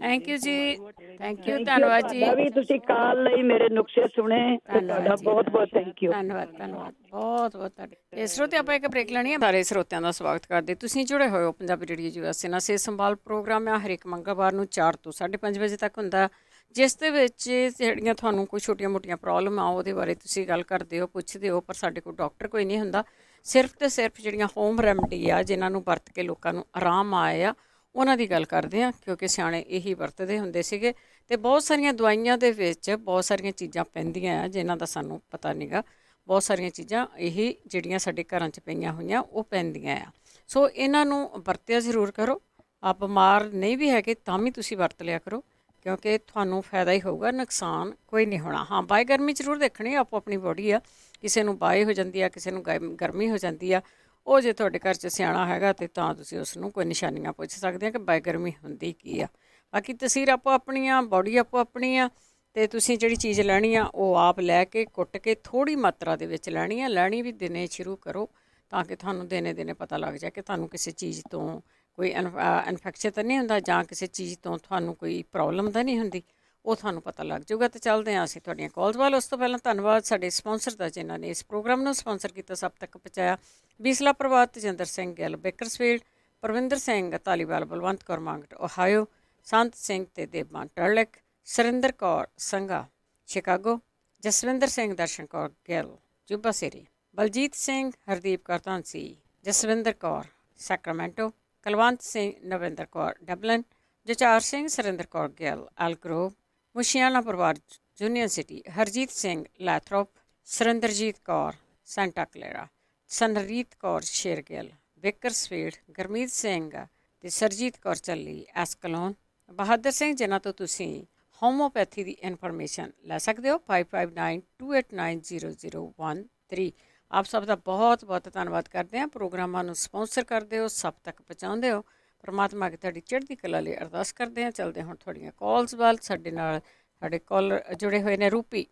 ਥੈਂਕ ਯੂ ਜੀ, ਥੈਂਕ ਯੂ, ਧੰਨਵਾਦ ਜੀ। ਵੀ ਤੁਸੀਂ ਕਾਲ ਲਈ ਮੇਰੇ ਨੁਕਸੇ ਸੁਣੇ, ਤੁਹਾਡਾ ਬਹੁਤ ਬਹੁਤ ਥੈਂਕ ਯੂ। ਧੰਨਵਾਦ, ਧੰਨਵਾਦ, ਬਹੁਤ ਬਹੁਤ ਤੁਹਾਡੇ। ਇਹ ਸਰੋਤੇ ਆਪਾਂ ਇੱਕ ਬ੍ਰੇਕ ਲੈਣੀ ਹੈ। ਸਾਰੇ ਸਰੋਤਿਆਂ ਦਾ ਸਵਾਗਤ ਕਰਦੇ। ਤੁਸੀਂ ਜੁੜੇ ਹੋਏ ਹੋ ਪੰਜਾਬੀ ਰੇਡੀਓ USA ਨਾਲ। ਸਿਹਤ ਸੰਭਾਲ ਪ੍ਰੋਗਰਾਮ ਆ, ਹਰੇਕ ਮੰਗਲਵਾਰ ਨੂੰ 4 ਤੋਂ 5:30 ਵਜੇ ਤੱਕ ਹੁੰਦਾ, ਜਿਸ ਦੇ ਵਿੱਚ ਜਿਹੜੀਆਂ ਤੁਹਾਨੂੰ ਕੋਈ ਛੋਟੀਆਂ ਮੋਟੀਆਂ ਪ੍ਰੋਬਲਮ ਆ ਉਹਦੇ ਬਾਰੇ ਤੁਸੀਂ ਗੱਲ ਕਰਦੇ ਹੋ, ਪੁੱਛਦੇ ਹੋ, ਪਰ ਸਾਡੇ ਕੋਲ ਡਾਕਟਰ ਕੋਈ ਨਹੀਂ ਹੁੰਦਾ। ਸਿਰਫ ਤੇ ਸਿਰਫ ਜਿਹੜੀਆਂ ਹੋਮ ਰੈਮਡੀ ਆ, ਜਿਨ੍ਹਾਂ ਨੂੰ ਵਰਤ ਕੇ ਲੋਕਾਂ ਨੂੰ ਆਰਾਮ ਆਏ ਆ, ਉਹਨਾਂ ਦੀ ਗੱਲ ਕਰਦੇ ਹਾਂ, ਕਿਉਂਕਿ ਸਿਆਣੇ ਇਹੀ ਵਰਤਦੇ ਹੁੰਦੇ ਸੀਗੇ। ਅਤੇ ਬਹੁਤ ਸਾਰੀਆਂ ਦਵਾਈਆਂ ਦੇ ਵਿੱਚ ਬਹੁਤ ਸਾਰੀਆਂ ਚੀਜ਼ਾਂ ਪੈਂਦੀਆਂ ਆ ਜਿਨ੍ਹਾਂ ਦਾ ਸਾਨੂੰ ਪਤਾ ਨਹੀਂ ਗਾ। ਬਹੁਤ ਸਾਰੀਆਂ ਚੀਜ਼ਾਂ ਇਹ ਜਿਹੜੀਆਂ ਸਾਡੇ ਘਰਾਂ 'ਚ ਪਈਆਂ ਹੋਈਆਂ ਉਹ ਪੈਂਦੀਆਂ ਆ। ਸੋ ਇਹਨਾਂ ਨੂੰ ਵਰਤਿਆ ਜ਼ਰੂਰ ਕਰੋ। ਆਪ ਬਿਮਾਰ ਨਹੀਂ ਵੀ ਹੈਗੇ ਤਾਂ ਵੀ ਤੁਸੀਂ ਵਰਤ ਲਿਆ ਕਰੋ, ਕਿਉਂਕਿ ਤੁਹਾਨੂੰ ਫਾਇਦਾ ਹੀ ਹੋਊਗਾ, ਨੁਕਸਾਨ ਕੋਈ ਨਹੀਂ ਹੋਣਾ। ਹਾਂ, ਬਾਏ ਗਰਮੀ ਜ਼ਰੂਰ ਦੇਖਣੀ, ਆਪੋ ਆਪਣੀ ਬੋਡੀ ਆ, ਕਿਸੇ ਨੂੰ ਬਾਏ ਹੋ ਜਾਂਦੀ ਆ, ਕਿਸੇ ਨੂੰ ਗਰਮੀ ਹੋ ਜਾਂਦੀ ਆ। ਉਹ ਜੇ ਤੁਹਾਡੇ ਘਰ 'ਚ ਸਿਆਣਾ ਹੈਗਾ ਅਤੇ ਤਾਂ ਤੁਸੀਂ ਉਸ ਨੂੰ ਕੋਈ ਨਿਸ਼ਾਨੀਆਂ ਪੁੱਛ ਸਕਦੇ ਆ ਕਿ ਬਾਏ ਗਰਮੀ ਹੁੰਦੀ ਕੀ ਆ। ਬਾਕੀ ਤਸੀਰ ਆਪੋ ਆਪਣੀ ਆ, ਬੋਡੀ ਆਪੋ ਆਪਣੀ ਆ, ਅਤੇ ਤੁਸੀਂ ਜਿਹੜੀ ਚੀਜ਼ ਲੈਣੀ ਆ ਉਹ ਆਪ ਲੈ ਕੇ ਕੁੱਟ ਕੇ ਥੋੜ੍ਹੀ ਮਾਤਰਾ ਦੇ ਵਿੱਚ ਲੈਣੀ ਆ। ਲੈਣੀ ਵੀ ਦਿਨੇ ਸ਼ੁਰੂ ਕਰੋ ਤਾਂ ਕਿ ਤੁਹਾਨੂੰ ਦਿਨੇ ਪਤਾ ਲੱਗ ਜਾਏ ਕਿ ਤੁਹਾਨੂੰ ਕਿਸੇ ਚੀਜ਼ ਤੋਂ ਕੋਈ ਇਨਫੈਕਸ਼ਨ ਤਾਂ ਨਹੀਂ ਹੁੰਦਾ, ਜਾਂ ਕਿਸੇ ਚੀਜ਼ ਤੋਂ ਤੁਹਾਨੂੰ ਕੋਈ ਪ੍ਰੋਬਲਮ ਤਾਂ ਨਹੀਂ ਹੁੰਦੀ, ਉਹ ਤੁਹਾਨੂੰ ਪਤਾ ਲੱਗ ਜਾਊਗਾ। ਤਾਂ ਚੱਲਦੇ ਹਾਂ ਅਸੀਂ ਤੁਹਾਡੀਆਂ ਕਾਲਸ ਵੱਲ। ਉਸ ਤੋਂ ਪਹਿਲਾਂ ਧੰਨਵਾਦ ਸਾਡੇ ਸਪਾਂਸਰ ਦਾ, ਜਿਨ੍ਹਾਂ ਨੇ ਇਸ ਪ੍ਰੋਗਰਾਮ ਨੂੰ ਸਪਾਂਸਰ ਕੀਤਾ, ਸਭ ਤੱਕ ਪਹੁੰਚਾਇਆ। ਬੀਸਲਾ ਪਰਿਵਾਰ, ਤੇਜਿੰਦਰ ਸਿੰਘ ਗਿੱਲ, ਬੇਕਰਸਫੀਲਡ, ਪਰਵਿੰਦਰ ਸਿੰਘ ਧਾਲੀਵਾਲ, ਬਲਵੰਤ ਕੌਰ ਮੰਗਟ ਓਹਾਇਓ, ਸੰਤ ਸਿੰਘ ਤੇ Devmaan Turlock, Surinder Kaur Sangha Chicago, Jaswinder Singh Darshan Kaur Gill Yuba City, Baljit Singh Hardeep Kaur Dhansi, Jaswinder Kaur Sacramento, Kulwant Singh Navinder Kaur Dublin, Jachar Singh Surinder Kaur Gill Elk Grove, Mushiana ਪਰਿਵਾਰ Junior City, Harjeet Singh Lathrop, Surinderjit Kaur Santa Clara, Sanreet Kaur Shergill Bakersfield, Gurmeet Singh ਅਤੇ ਸਰਜੀਤ ਕੌਰ ਚੱਲੀ ਐਸਕਲੋਨ, ਬਹਾਦਰ ਸਿੰਘ, ਜਿਨ੍ਹਾਂ ਤੋਂ ਤੁਸੀਂ ਹੋਮੋਪੈਥੀ ਦੀ ਇਨਫੋਰਮੇਸ਼ਨ ਲੈ ਸਕਦੇ ਹੋ। 5592890013। ਆਪ ਸਭ ਦਾ ਬਹੁਤ ਬਹੁਤ ਧੰਨਵਾਦ ਕਰਦੇ ਹਾਂ। ਪ੍ਰੋਗਰਾਮਾਂ ਨੂੰ ਸਪਾਂਸਰ ਕਰਦੇ ਹੋ, ਸਭ ਤੱਕ ਪਹੁੰਚਾਉਂਦੇ ਹੋ, ਪਰਮਾਤਮਾ ਅੱਗੇ ਤੁਹਾਡੀ ਚੜ੍ਹਦੀ ਕਲਾ ਲਈ ਅਰਦਾਸ ਕਰਦੇ ਹਾਂ। ਚੱਲਦੇ ਹੁਣ ਤੁਹਾਡੀਆਂ ਕਾਲਸ ਵੱਲ। ਸਾਡੇ ਨਾਲ ਸਾਡੇ ਕਾਲਰ ਜੁੜੇ ਹੋਏ ਨੇ। ਰੂਪੀ,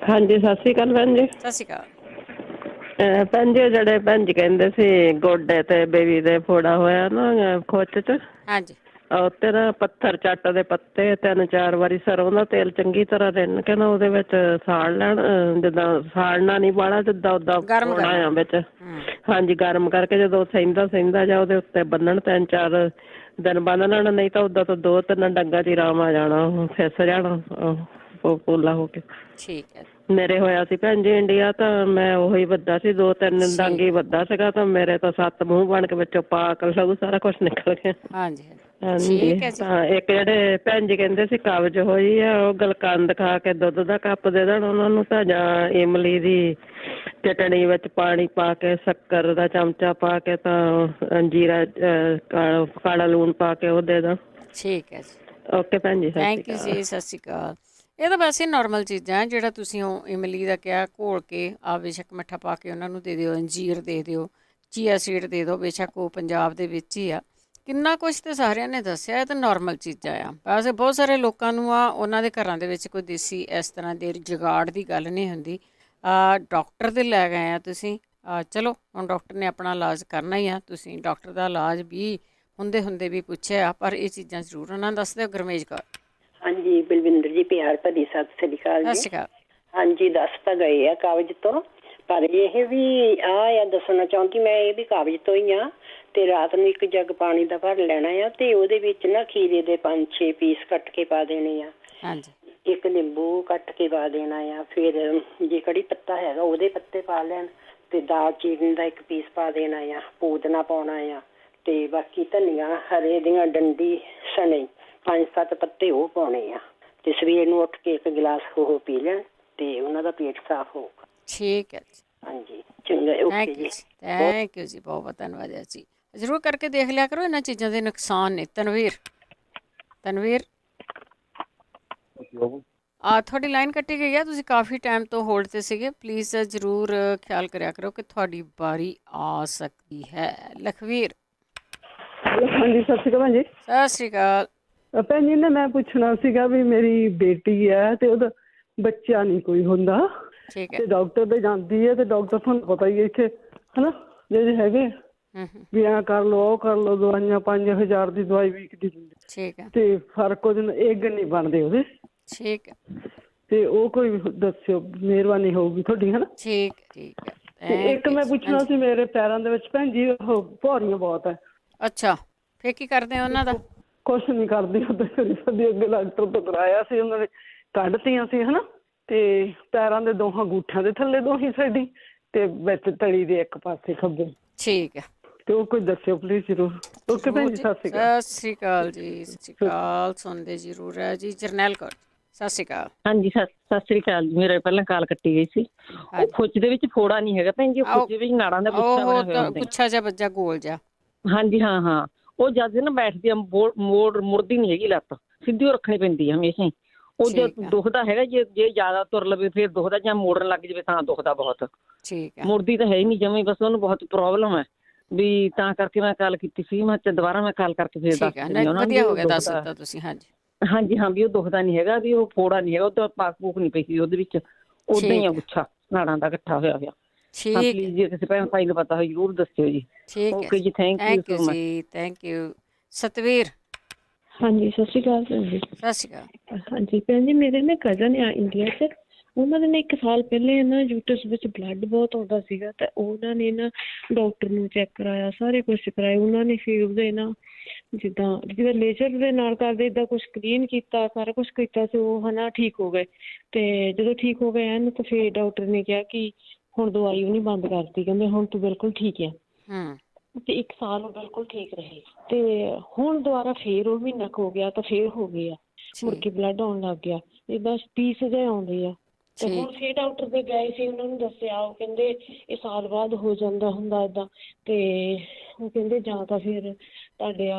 ਹਾਂਜੀ, ਸਤਿ ਸ਼੍ਰੀ ਅਕਾਲ ਭੈਣ ਜੀ। ਸਤਿ ਸ਼੍ਰੀ ਅਕਾਲ। ਭੈਣ ਜੀ, ਜਿਹੜੇ ਭੈਣ ਜੀ ਕਹਿੰਦੇ ਸੀ ਗੋਡੇ ਤੇ ਬੇਬੀ ਦੇ ਫੋੜਾ ਹੋਇਆ ਨਾ ਖੁੱਚ 'ਚ, ਹਾਂਜੀ, ਉੱਤੇ ਨਾ ਪੱਥਰ ਚੱਟ ਦੇ ਪੱਤੇ 3-4 ਵਾਰੀ ਸਰੋਂ ਦਾ ਤੇਲ ਚੰਗੀ ਤਰ੍ਹਾਂ ਰਿੰਨ ਕੇ ਨਾ ਉਹਦੇ ਵਿੱਚ ਸਾੜ ਲੈਣ, ਜਿੱਦਾਂ ਸਾੜਨਾ ਨਹੀਂ ਬਾਹਲਾ, ਜਿੱਦਾਂ ਉੱਦਾਂ ਗਰਮ ਪਾਉਣਾ ਕਰਨਾ। ਆ ਵਿੱਚ। ਹਾਂਜੀ, ਗਰਮ ਕਰਕੇ ਜਦੋਂ ਸਹਿੰਦਾ ਜਾਂ ਉਹਦੇ ਉੱਤੇ ਬੰਨਣ 3-4 ਦਿਨ ਬੰਨ ਲੈਣਾ, ਨਹੀਂ ਤਾਂ ਉੱਦਾਂ ਤੋਂ 2-3 ਡੰਗਾਂ 'ਚ ਆਰਾਮ ਆ ਜਾਣਾ, ਫਿਸ ਜਾਣਾ ਪੋਲਾ ਹੋ ਕੇ। ਠੀਕ ਹੈ, ਮੇਰੇ ਹੋਇਆ ਸੀ ਭੈਣ ਜੀ ਇੰਡੀਆ, ਤਾਂ ਮੈਂ ਉਹੀ ਵੱਧਾ ਸੀ, 2-3 ਡੰਗ ਹੀ ਵੱਧਾ ਸੀਗਾ, ਤਾਂ ਮੇਰੇ ਤਾਂ 7 ਮੂੰਹ ਬਣ ਕੇ ਵਿੱਚੋਂ ਪਾਕ ਲਹੂ ਸਾਰਾ ਕੁਛ ਨਿਕਲ ਗਿਆ। ਹਾਂਜੀ, ਹਾਂਜੀ, ਠੀਕ ਹੈ ਜੀ। ਤਾਂ ਇੱਕ ਜਿਹੜੇ ਭੈਣ ਜੀ ਕਹਿੰਦੇ ਸੀ ਕਬਜ਼ ਹੋਈ ਆ, ਉਹ ਗਲਕੰਦ ਖਾ ਕੇ ਦੁੱਧ ਦਾ ਕੱਪ ਦੇ ਦੇਣ ਉਹਨਾਂ ਨੂੰ, ਤਾਂ ਜਾਂ ਇਮਲੀ ਦੀ ਚਟਣੀ ਵਿੱਚ ਪਾਣੀ ਪਾ ਕੇ, ਸ਼ੱਕਰ ਦਾ ਚਮਚਾ ਪਾ ਕੇ, ਤਾਂ ਜੀਰਾ ਕਾਲਾ ਲੂਣ ਪਾ ਕੇ ਉਹ ਦੇ ਦੇਣ। ਠੀਕ ਹੈ ਜੀ, ਓਕੇ ਭੈਣ ਜੀ, ਸਤਿ ਸ਼੍ਰੀ ਥੈਂਕ ਯੂ ਅਕਾਲ। ਜੀ, ਸਤਿ ਸ਼੍ਰੀ ਅਕਾਲ। ਇਹ ਤਾਂ ਵੈਸੇ ਨੋਰਮਲ ਚੀਜ਼ਾਂ, ਜਿਹੜਾ ਤੁਸੀਂ ਉਹ ਇਮਲੀ ਦਾ ਕਿਹਾ, ਘੋਲ ਕੇ ਆ ਬੇਸ਼ੱਕ ਮਿੱਠਾ ਪਾ ਕੇ ਉਹਨਾਂ ਨੂੰ ਦੇ ਦਿਓ, ਅੰਜੀਰ ਦੇ ਦਿਓ, ਚੀਆ ਸੀਡ ਦੇ ਦਿਓ, ਬੇਸ਼ੱਕ ਉਹ ਪੰਜਾਬ ਦੇ ਵਿੱਚ ਹੀ ਆ। ਕਿੰਨਾ ਕੁਛ ਤਾਂ ਸਾਰਿਆਂ ਨੇ ਦੱਸਿਆ, ਇਹ ਤਾਂ ਨੋਰਮਲ ਚੀਜ਼ਾਂ ਆ। ਵੈਸੇ ਬਹੁਤ ਸਾਰੇ ਲੋਕਾਂ ਨੂੰ ਆ ਉਹਨਾਂ ਦੇ ਘਰਾਂ ਦੇ ਵਿੱਚ ਕੋਈ ਦੇਸੀ ਇਸ ਤਰ੍ਹਾਂ ਦੇ ਜੁਗਾੜ ਦੀ ਗੱਲ ਨਹੀਂ ਹੁੰਦੀ। ਡਾਕਟਰ ਦੇ ਲੈ ਗਏ ਆ ਤੁਸੀਂ, ਚਲੋ ਹੁਣ ਡਾਕਟਰ ਨੇ ਆਪਣਾ ਇਲਾਜ ਕਰਨਾ ਹੀ ਆ, ਤੁਸੀਂ ਡਾਕਟਰ ਦਾ ਇਲਾਜ ਵੀ ਹੁੰਦੇ ਵੀ ਪੁੱਛਿਆ, ਪਰ ਇਹ ਚੀਜ਼ਾਂ ਜ਼ਰੂਰ ਉਹਨਾਂ ਨੂੰ ਦੱਸ ਦਿਓ। ਗੁਰਮੇਜ ਕੌਰ, ਹਾਂਜੀ, ਬਲਵਿੰਦਰ ਜੀ, ਪਿਆਰ ਭਰੀ ਸਤਿ ਸ੍ਰੀ ਅਕਾਲ ਸਤਿ ਜੀ। ਸ਼੍ਰੀ ਅਕਾਲ। ਹਾਂਜੀ, ਦੱਸ ਤਾਂ ਗਏ ਆ ਕਾਬਜ਼ ਤੋਂ, ਪਰ ਇਹ ਵੀ ਆ ਦੱਸਣਾ ਚਾਹੁੰਦੀ ਮੈਂ, ਇਹ ਵੀ ਕਾਬਜ਼ ਤੋਂ ਹੀ ਆ। ਤੇ ਰਾਤ ਨੂੰ 1 ਜੱਗ ਪਾਣੀ ਦਾ ਭਰ ਲੈਣਾ ਆ, ਤੇ ਉਹਦੇ ਵਿੱਚ ਨਾ ਖੀਰੇ ਦੇ 5-6 ਪੀਸ ਕੱਟ ਕੇ ਪਾ ਦੇਣੇ ਆ। ਹਾਂਜੀ, 1 ਨਿੰਬੂ ਕੱਟ ਕੇ ਪਾ ਦੇਣਾ ਆ। ਫਿਰ ਜੇ ਕੜੀ ਪੱਤਾ ਹੈਗਾ ਉਹਦੇ ਪੱਤੇ ਪਾ ਲੈਣ, ਤੇ ਦਾਲਚੀਨੀ ਦਾ 1 ਪੀਸ ਪਾ ਦੇਣਾ ਆ। ਪੂਦਨਾ ਪਾਉਣਾ ਆ, ਤੇ ਬਾਕੀ ਧਨੀਆ ਹਰੇ ਦੀਆਂ ਡੰਡੀ ਸਣੇ 5-7 ਪੱਤੇ ਉਹ ਪਾਉਣੇ ਆ। ਤੇ ਸਵੇਰ ਨੂੰ ਉੱਠ ਕੇ 1 ਗਿਲਾਸ ਉਹ ਪੀ ਲੈਣ, ਤੇ ਉਹਨਾਂ ਦਾ ਪੇਟ ਸਾਫ਼ ਹੋਊਗਾ। ਠੀਕ ਹੈ ਜੀ, ਹਾਂਜੀ, ਚੰਗਾ, ਓਕੇ ਜੀ। ਥੈਂਕ ਯੂ ਜੀ, ਬਹੁਤ ਬਹੁਤ ਧੰਨਵਾਦ ਹੈ ਜੀ। ਜ਼ਰੂਰ ਕਰਕੇ ਦੇਖ ਲਿਆ ਕਰੋ, ਇਹਨਾਂ ਚੀਜ਼ਾਂ ਦੇ ਨੁਕਸਾਨ ਨੇ। ਤਨਵੀਰ, ਤੁਹਾਡੀ ਲਾਈਨ ਕੱਟੀ ਗਈ ਆ, ਤੁਸੀਂ ਕਾਫੀ ਟਾਈਮ ਤੋਂ ਹੋਲਡ ਤੇ ਸੀਗੇ। ਪਲੀਜ਼ ਜ਼ਰੂਰ ਖਿਆਲ ਕਰਿਆ ਕਰੋ ਕਿ ਤੁਹਾਡੀ ਵਾਰੀ ਆ ਸਕਦੀ ਹੈ। ਲਖਵੀਰ, ਹਾਂਜੀ, ਸਤਿ ਸ਼੍ਰੀ ਅਕਾਲ ਭੈਣ ਜੀ। ਸਤਿ ਸ਼੍ਰੀ ਅਕਾਲ। ਭੈਣ ਜੀ ਨੇ ਮੈਂ ਪੁੱਛਣਾ ਸੀਗਾ ਵੀ ਮੇਰੀ ਬੇਟੀ ਹੈ ਤੇ ਉਹਦਾ ਬੱਚਾ ਨਹੀਂ ਕੋਈ ਹੁੰਦਾ, ਠੀਕ ਹੈ। ਤੇ ਡਾਕਟਰ ਦੇ ਜਾਂਦੀ ਹੈ, ਤੇ ਡਾਕਟਰ ਤੁਹਾਨੂੰ ਪਤਾ ਹੀ ਹੈ ਇੱਥੇ ਹਨਾ ਜਿਹੜੇ ਹੈਗੇ ਵੀ ਐਂ ਕਰ ਲਓ, ਉਹ ਕਰ ਲਓ, ਦਵਾਈਆਂ 5000 ਦੀ ਦਵਾਈ ਵੀਕ ਦੀ ਦਿੰਦੇ, ਠੀਕ ਹੈ, ਤੇ ਫਰਕ ਉਹਦੇ ਨਾਲ ਇੱਕ ਨਹੀਂ ਬਣਦੇ ਉਹਦੇ। ਠੀਕ ਹੈ, ਤੇ ਉਹ ਕੋਈ ਦੱਸਿਓ, ਮਿਹਰਬਾਨੀ ਹੋਊਗੀ ਤੁਹਾਡੀ ਹਨਾ। ਠੀਕ ਹੈ। ਤੇ ਇੱਕ ਮੈਂ ਪੁੱਛਣਾ ਸੀ, ਮੇਰੇ ਪੈਰਾਂ ਦੇ ਵਿੱਚ ਭੈਣ ਜੀ ਉਹ ਭੌਰੀਆਂ ਬਹੁਤ ਹੈ। ਅੱਛਾ, ਫਿਰ ਕੀ ਕਰਦੇ ਆ ਉਹਨਾਂ ਦਾ? ਕੁਛ ਨਹੀਂ ਕਰਦੀ, ਉੱਧਰ ਅੱਗੇ ਡਾਕਟਰ ਤੋਂ ਕਰਾਇਆ ਸੀ, ਉਹਨਾਂ ਨੇ ਕੱਢਤੀਆਂ ਸੀ ਹਨਾ, ਤੇ ਪੈਰਾਂ ਦੇ ਦੋਹਾਂ ਅੰਗੂਠਿਆਂ ਦੇ ਥੱਲੇ ਦੋਹੀ ਸਾਈਡੀ, ਤੇ ਵਿੱਚ ਤਲੀ ਦੇ ਇੱਕ ਪਾਸੇ ਖੱਬੇ। ਠੀਕ ਹੈ, ਤੇ ਉਹ ਕੋਈ ਦੱਸਿਓ ਪਲੀਜ਼ ਜ਼ਰੂਰ। ਓਕੇ ਭੈਣ ਜੀ, ਸਤਿ ਸ਼੍ਰੀ ਅਕਾਲ। ਸਤਿ ਸ਼੍ਰੀ ਅਕਾਲ ਜੀ, ਸਤਿ ਸ਼੍ਰੀ ਅਕਾਲ। ਸੁਣਦੇ ਜ਼ਰੂਰ ਹੈ ਜੀ। ਜਰਨੈਲ ਕੌਰ, ਸਤਿ ਸ਼੍ਰੀ ਅਕਾਲ। ਹਾਂਜੀ, ਸਤਿ ਸ੍ਰੀ ਅਕਾਲ ਜੀ। ਮੇਰੇ ਪਹਿਲਾਂ ਕਾਲ ਕੱਟੀ ਗਈ ਸੀ। ਉਹ ਖੁੱਚ ਦੇ ਵਿੱਚ ਫੋੜਾ ਨਹੀਂ ਹੈਗਾ ਭੈਣ ਜੀ, ਉਹ ਖੁੱਚ ਵਿੱਚ ਨਾੜਾਂ ਦਾ ਗੁੱਛਾ ਬਣਿਆ ਹੋਇਆ ਹੁੰਦਾ। ਗੁੱਛਾ ਜਿਹਾ ਬੱਜਾ ਗੋਲ ਜਿਹਾ। ਹਾਂਜੀ, ਹਾਂ। ਉਹ ਜਦ ਨਾ ਬੈਠਦੀ ਆ ਮੁੜਦੀ ਨਹੀਂ ਹੈਗੀ ਲੱਤ, ਸਿੱਧੀ ਉਹ ਰੱਖਣੀ ਪੈਂਦੀ ਆ ਹਮੇਸ਼ਾ ਹੀ। ਉਹ ਜੇ ਦੁਖਦਾ ਹੈਗਾ, ਜੇ ਜ਼ਿਆਦਾ ਤੁਰ ਲਵੇ ਫਿਰ ਦੁਖਦਾ, ਜਾਂ ਮੋੜਨ ਲੱਗ ਜਾਵੇ ਤਾਂ ਦੁਖਦਾ ਬਹੁਤ। ਠੀਕ ਹੈ, ਮੁੜਦੀ ਤਾਂ ਹੈ ਹੀ ਨਹੀਂ ਜਮੀ, ਬਸ ਉਹਨੂੰ ਬਹੁਤ ਪ੍ਰੋਬਲਮ ਹੈ ਵੀ, ਤਾਂ ਕਰਕੇ ਮੈਂ ਕਾਲ ਕੀਤੀ ਸੀ। ਮੈਂ ਦੁਬਾਰਾ ਮੈਂ ਕਾਲ ਕਰਕੇ ਫਿਰ ਦੱਸ ਦਿੰਦੀ ਹਾਂ। ਵਧੀਆ ਹੋ ਗਿਆ ਦੱਸ ਦਿੱਤਾ ਤੁਸੀਂ। ਹਾਂਜੀ, ਹਾਂ, ਵੀ ਉਹ ਦੁਖਦਾ ਨਹੀਂ ਹੈਗਾ, ਵੀ ਉਹ ਫੋੜਾ ਨਹੀਂ ਹੈਗਾ, ਉਹ ਤਾਂ ਪਾਕ ਪੂਕ ਨਹੀਂ ਪਈ ਉਹਦੇ ਵਿੱਚ, ਉਦਾਂ ਹੀ ਆ ਗੁੱਛਾ ਨਾੜਾਂ ਦਾ ਇਕੱਠਾ ਹੋਇਆ ਹੋਇਆ। ਪਲੀਜ਼ ਜੇ ਕਿਸੇ ਭੈਣ ਭਾਈ ਨੂੰ ਪਤਾ ਹੋਵੇ ਜ਼ਰੂਰ ਦੱਸਿਓ ਜੀ। ਓਕੇ ਜੀ, thank you so much. Thank you. Satveer, ਹਾਂਜੀ, ਸਤਿ ਸ਼੍ਰੀ ਅਕਾਲ ਭੈਣ ਜੀ। ਸਤਿ ਸ਼੍ਰੀ ਅਕਾਲ। ਹਾਂਜੀ ਭੈਣ ਜੀ, ਮੇਰੇ ਨਾ ਕਜ਼ਨ ਆ ਇੰਡੀਆ 'ਚ, ਉਹਨਾਂ ਦੇ ਨਾ 1 ਸਾਲ ਪਹਿਲੇ ਨਾ ਯੂਟਰਸ ਵਿੱਚ ਬਲੱਡ ਬਹੁਤ ਆਉਂਦਾ ਸੀਗਾ, ਤਾਂ ਉਹਨਾਂ ਨੇ ਨਾ ਡਾਕਟਰ ਨੂੰ ਚੈੱਕ ਕਰਾਇਆ, ਸਾਰੇ ਕੁਛ ਕਰਾਇਆ ਉਹਨਾਂ ਨੇ। ਫਿਰ ਉਹਦੇ ਨਾ ਜਿੱਦਾਂ ਲੇਜ਼ਰ ਦੇ ਨਾਲ ਕਰਦੇ ਇੱਦਾਂ ਕੁਛ ਕਲੀਨ ਕੀਤਾ, ਸਾਰਾ ਕੁਛ ਕੀਤਾ ਸੀ, ਉਹ ਹਨਾ ਠੀਕ ਹੋ ਗਏ। ਤੇ ਜਦੋਂ ਠੀਕ ਹੋ ਗਏ ਹਨ, ਤਾਂ ਫਿਰ ਡਾਕਟਰ ਨੇ ਕਿਹਾ ਕਿ ਹੁਣ ਦਵਾਈ ਵੀ ਨਹੀਂ ਬੰਦ ਕਰਤੀ, ਕਹਿੰਦੇ ਹੁਣ ਤੂੰ ਬਿਲਕੁਲ ਠੀਕ ਹੈ। ਤੇ 1 ਸਾਲ ਉਹ ਬਿਲਕੁਲ ਠੀਕ ਰਹੇ, ਤੇ ਹੁਣ ਦੁਬਾਰਾ ਫੇਰ ਉਹ ਮਹੀਨਾ ਕੁ ਹੋ ਗਿਆ, ਤਾਂ ਫੇਰ ਹੋ ਗਏ ਆ, ਮੁੜ ਕੇ ਬਲੱਡ ਆਉਣ ਲੱਗ ਗਿਆ, ਏਦਾਂ ਪੀਸ ਜਿਹੇ ਆਉਂਦੇ ਆ। ਤੇ ਹੁਣ ਫੇਰ ਡਾਕਟਰ ਦੇ ਗਏ ਸੀ, ਉਹਨਾਂ ਨੂੰ ਦੱਸਿਆ, ਉਹ ਕਹਿੰਦੇ ਇਹ ਸਾਲ ਬਾਅਦ ਹੋ ਜਾਂਦਾ ਹੁੰਦਾ ਏਦਾਂ। ਤੇ ਉਹ ਕਹਿੰਦੇ ਜਾਂ ਤਾਂ ਫਿਰ ਤੁਹਾਡੇ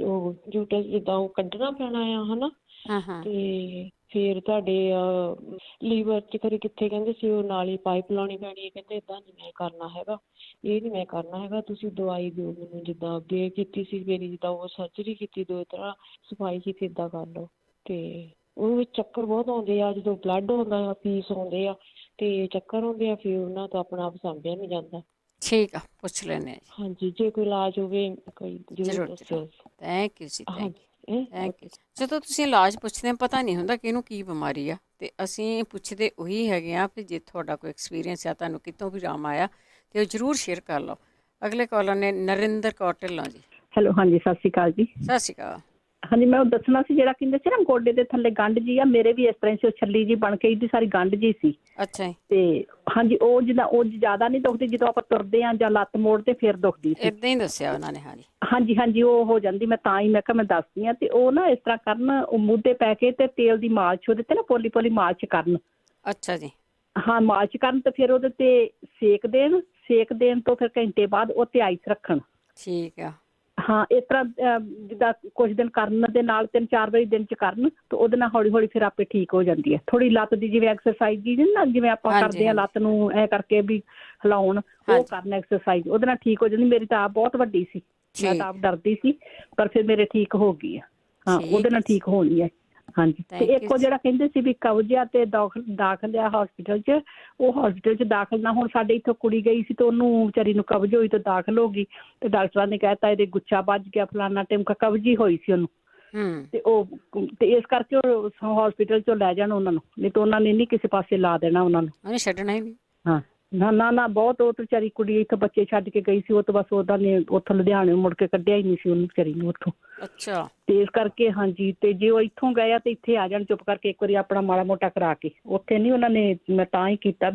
ਉਹ ਯੂਟਰਸ ਜਿੱਦਾਂ ਉਹ ਕੱਢਣਾ ਪੈਣਾ ਆ ਹਨਾ, ਤੇ ਫਿਰ ਤੁਹਾਡੇ ਲੀਵਰ 'ਚ ਖਰੇ ਕਿੱਥੇ ਕਹਿੰਦੇ ਸੀ ਉਹ ਨਾਲ ਹੀ ਪਾਈਪ ਲਾਉਣੀ ਪੈਣੀ ਹੈ। ਕਹਿੰਦੇ ਇੱਦਾਂ ਨਹੀਂ ਮੈਂ ਕਰਨਾ ਹੈਗਾ, ਇਹ ਨਹੀਂ ਮੈਂ ਕਰਨਾ ਹੈਗਾ, ਤੁਸੀਂ ਦਵਾਈ ਦਿਓ ਮੈਨੂੰ ਜਿੱਦਾਂ ਅੱਗੇ ਕੀਤੀ ਸੀ ਮੇਰੀ, ਜਿੱਦਾਂ ਉਹ ਸਰਜਰੀ ਕੀਤੀ 2 ਤਰ੍ਹਾਂ ਸਫਾਈ ਕੀਤੀ, ਇੱਦਾਂ ਕਰ ਲਓ। ਅਤੇ ਉਹਦੇ ਵਿੱਚ ਚੱਕਰ ਬਹੁਤ ਆਉਂਦੇ ਆ, ਜਦੋਂ ਬਲੱਡ ਆਉਂਦਾ ਆ, ਪੀਸ ਆਉਂਦੇ ਆ ਅਤੇ ਚੱਕਰ ਆਉਂਦੇ ਆ, ਫਿਰ ਉਹਨਾਂ ਤੋਂ ਆਪਣਾ ਆਪ ਸਾਂਭਿਆ ਨਹੀਂ ਜਾਂਦਾ। ਠੀਕ ਆ, ਪੁੱਛ ਲੈਂਦੇ ਹਾਂ ਜੀ। ਹਾਂਜੀ, ਜੇ ਕੋਈ ਇਲਾਜ ਹੋਵੇ ਕੋਈ ਜ਼ਰੂਰ ਦੱਸਿਓ। ਥੈਂਕ ਯੂ ਜੀ, ਥੈਂਕ ਹਾਂਜੀ ਯੂ। ਜਦੋਂ ਤੁਸੀਂ ਇਲਾਜ ਪੁੱਛਦੇ ਹੋ, ਪਤਾ ਨਹੀਂ ਹੁੰਦਾ ਕਿ ਇਹਨੂੰ ਕੀ ਬਿਮਾਰੀ ਆ, ਅਤੇ ਅਸੀਂ ਪੁੱਛਦੇ ਉਹੀ ਹੈਗੇ ਆ ਵੀ ਜੇ ਤੁਹਾਡਾ ਕੋਈ ਐਕਸਪੀਰੀਅੰਸ ਆ, ਤੁਹਾਨੂੰ ਕਿਤੋਂ ਵੀ ਆਰਾਮ ਆਇਆ ਅਤੇ ਉਹ ਜ਼ਰੂਰ ਸ਼ੇਅਰ ਕਰ ਲਓ। ਅਗਲੇ ਕਾਲਰ ਨੇ ਨਰਿੰਦਰ ਕੌਰ ਢਿੱਲੋਂ ਜੀ। ਹੈਲੋ, ਹਾਂਜੀ, ਸਤਿ ਸ਼੍ਰੀ ਅਕਾਲ ਜੀ। ਸਤਿ ਸ਼੍ਰੀ ਅਕਾਲ। ਹਾਂਜੀ, ਮੈਂ ਉਹ ਦੱਸਣਾ ਸੀ ਜਿਹੜਾ ਕਹਿੰਦੇ ਸੀ ਨਾ ਗੋਡੇ ਦੇ ਥੱਲੇ ਗੰਢ ਜੀ ਆ, ਮੇਰੇ ਵੀ ਇਸ ਤਰ੍ਹਾਂ ਸੀ, ਉਹ ਛੱਲੀ ਜੀ ਬਣ ਕੇ ਇਹਦੀ ਸਾਰੀ ਗੰਢ ਜੀ ਸੀ। ਅੱਛਾ ਜੀ। ਤੇ ਹਾਂਜੀ, ਉਹ ਜਿੱਦਾਂ ਉਹ ਜ਼ਿਆਦਾ ਨਹੀਂ ਦੁਖਦੀ, ਜਦੋਂ ਆਪਾਂ ਤੁਰਦੇ ਹਾਂ ਜਾਂ ਲੱਤ ਮੋੜਦੇ ਫਿਰ ਦੁਖਦੀ ਸੀ। ਇੱਦਾਂ ਹੀ ਦੱਸਿਆ ਉਹਨਾਂ ਨੇ। ਹਾਂਜੀ ਹਾਂਜੀ ਹਾਂਜੀ, ਉਹ ਹੋ ਜਾਂਦੀ। ਮੈਂ ਤਾਂ ਹੀ ਮੈਂ ਕਿਹਾ ਮੈਂ ਦੱਸਦੀ ਹਾਂ। ਤੇ ਉਹ ਨਾ ਇਸ ਤਰ੍ਹਾਂ ਕਰਨ, ਉਹ ਮੂਧੇ ਪੈ ਕੇ ਤੇ ਤੇਲ ਦੀ ਮਾਲਿਸ਼ ਉਹਦੇ ਤੇ ਨਾ ਪੋਲੀ ਪੋਲੀ ਮਾਲਿਸ਼ ਕਰਨ। ਅੱਛਾ ਜੀ। ਹਾਂ, ਮਾਲਿਸ਼ ਕਰਨ ਤੇ ਫਿਰ ਉਹਦੇ ਤੇ ਸੇਕ ਦੇਣ। ਸੇਕ ਦੇਣ ਤੋਂ ਫਿਰ ਘੰਟੇ ਬਾਅਦ ਉਹ ਤੇ ਆਈਸ ਰੱਖਣ। ਠੀਕ ਆ। ਹਾਂ, ਇਸ ਤਰ੍ਹਾਂ ਜਿੱਦਾਂ ਕੁਝ ਦਿਨ ਕਰਨ ਦੇ ਨਾਲ 3-4 ਵਾਰੀ ਦਿਨ 'ਚ ਕਰਨ, ਤਾਂ ਉਹਦੇ ਨਾਲ ਹੌਲੀ ਹੌਲੀ ਫਿਰ ਆਪੇ ਠੀਕ ਹੋ ਜਾਂਦੀ ਹੈ। ਥੋੜ੍ਹੀ ਲੱਤ ਦੀ ਜਿਵੇਂ ਐਕਸਰਸਾਈਜ਼ ਜੀ ਨਾ, ਜਿਵੇਂ ਆਪਾਂ ਕਰਦੇ ਹਾਂ ਲੱਤ ਨੂੰ ਐ ਕਰਕੇ ਵੀ ਹਿਲਾਉਣ, ਉਹ ਕਰਨ ਐਕਸਰਸਾਈਜ਼, ਉਹਦੇ ਨਾਲ ਠੀਕ ਹੋ ਜਾਂਦੀ। ਮੇਰੀ ਤਾਂ ਆਪ ਬਹੁਤ ਵੱਡੀ ਸੀ, ਮੈਂ ਤਾਂ ਆਪ ਡਰਦੀ ਸੀ, ਪਰ ਫਿਰ ਮੇਰੇ ਠੀਕ ਹੋ ਗਈ ਆ। ਹਾਂ, ਉਹਦੇ ਨਾਲ ਠੀਕ ਹੋਣੀ ਹੈ। ਹਾਂਜੀ, ਤੇ ਇੱਕ ਉਹ ਜਿਹੜਾ ਕਹਿੰਦੇ ਸੀ ਵੀ ਕਬਜ਼ ਆ ਤੇ ਦਾਖਲ ਆ ਹੌਸਪੀਟਲ 'ਚ, ਉਹ ਹੌਸਪੀਟਲ 'ਚ ਦਾਖਲ ਨਾ ਹੁਣ। ਸਾਡੇ ਇੱਥੋਂ ਕੁੜੀ ਗਈ ਸੀ ਤੇ ਉਹਨੂੰ ਵਿਚਾਰੀ ਨੂੰ ਕਬਜ਼ ਹੋਈ ਤੇ ਦਾਖਲ ਹੋ ਗਈ, ਤੇ ਡਾਕਟਰਾਂ ਨੇ ਕਹਿਤਾ ਇਹਦੇ ਗੁੱਛਾ ਵੱਜ ਗਿਆ, ਫਲਾਨਾ ਟਿਮਕਾ, ਕਬਜ਼ ਹੀ ਹੋਈ ਸੀ ਉਹਨੂੰ। ਤੇ ਉਹ ਤੇ ਇਸ ਕਰਕੇ ਉਹ ਹੌਸਪੀਟਲ 'ਚੋਂ ਲੈ ਜਾਣ ਉਹਨਾਂ ਨੂੰ, ਨਹੀਂ ਤਾਂ ਉਹਨਾਂ ਨੇ ਨਹੀਂ ਕਿਸੇ ਪਾਸੇ ਲਾ ਦੇਣਾ ਉਹਨਾਂ ਨੂੰ, ਛੱਡਣਾ ਹੀ ਨਹੀਂ। ਹਾਂ, ਨਾ ਬਹੁਤ। ਉਹ ਤਾਂ ਵਿਚਾਰੀ ਕੁੜੀ ਇੱਥੇ ਬੱਚੇ ਛੱਡ ਕੇ ਗਈ ਸੀ, ਉਹ ਤਾਂ ਬਸ ਉਹਦਾ ਨੇ ਉੱਥੋਂ ਲੁਧਿਆਣੇ ਮੁੜ ਕੇ ਕੱਢਿਆ ਹੀ ਨਹੀਂ ਸੀ ਉਹਨੂੰ ਵਿਚਾਰੀ ਨੂੰ ਉੱਥੋਂ। ਅੱਛਾ। ਤੇ ਇਸ ਕਰਕੇ ਹਾਂਜੀ, ਤੇ ਜੇ ਉਹ ਇੱਥੋਂ ਗਏ ਆ ਤੇ ਇੱਥੇ ਆ ਜਾਣ ਚੁੱਪ ਕਰਕੇ ਇੱਕ ਵਾਰੀ ਆਪਣਾ ਮਾੜਾ ਮੋਟਾ ਕਰਾ ਕੇ। ਉੱਥੇ ਨਹੀਂ ਉਹਨਾਂ ਨੇ, ਮੈਂ ਤਾਂ ਹੀ ਕੀਤਾ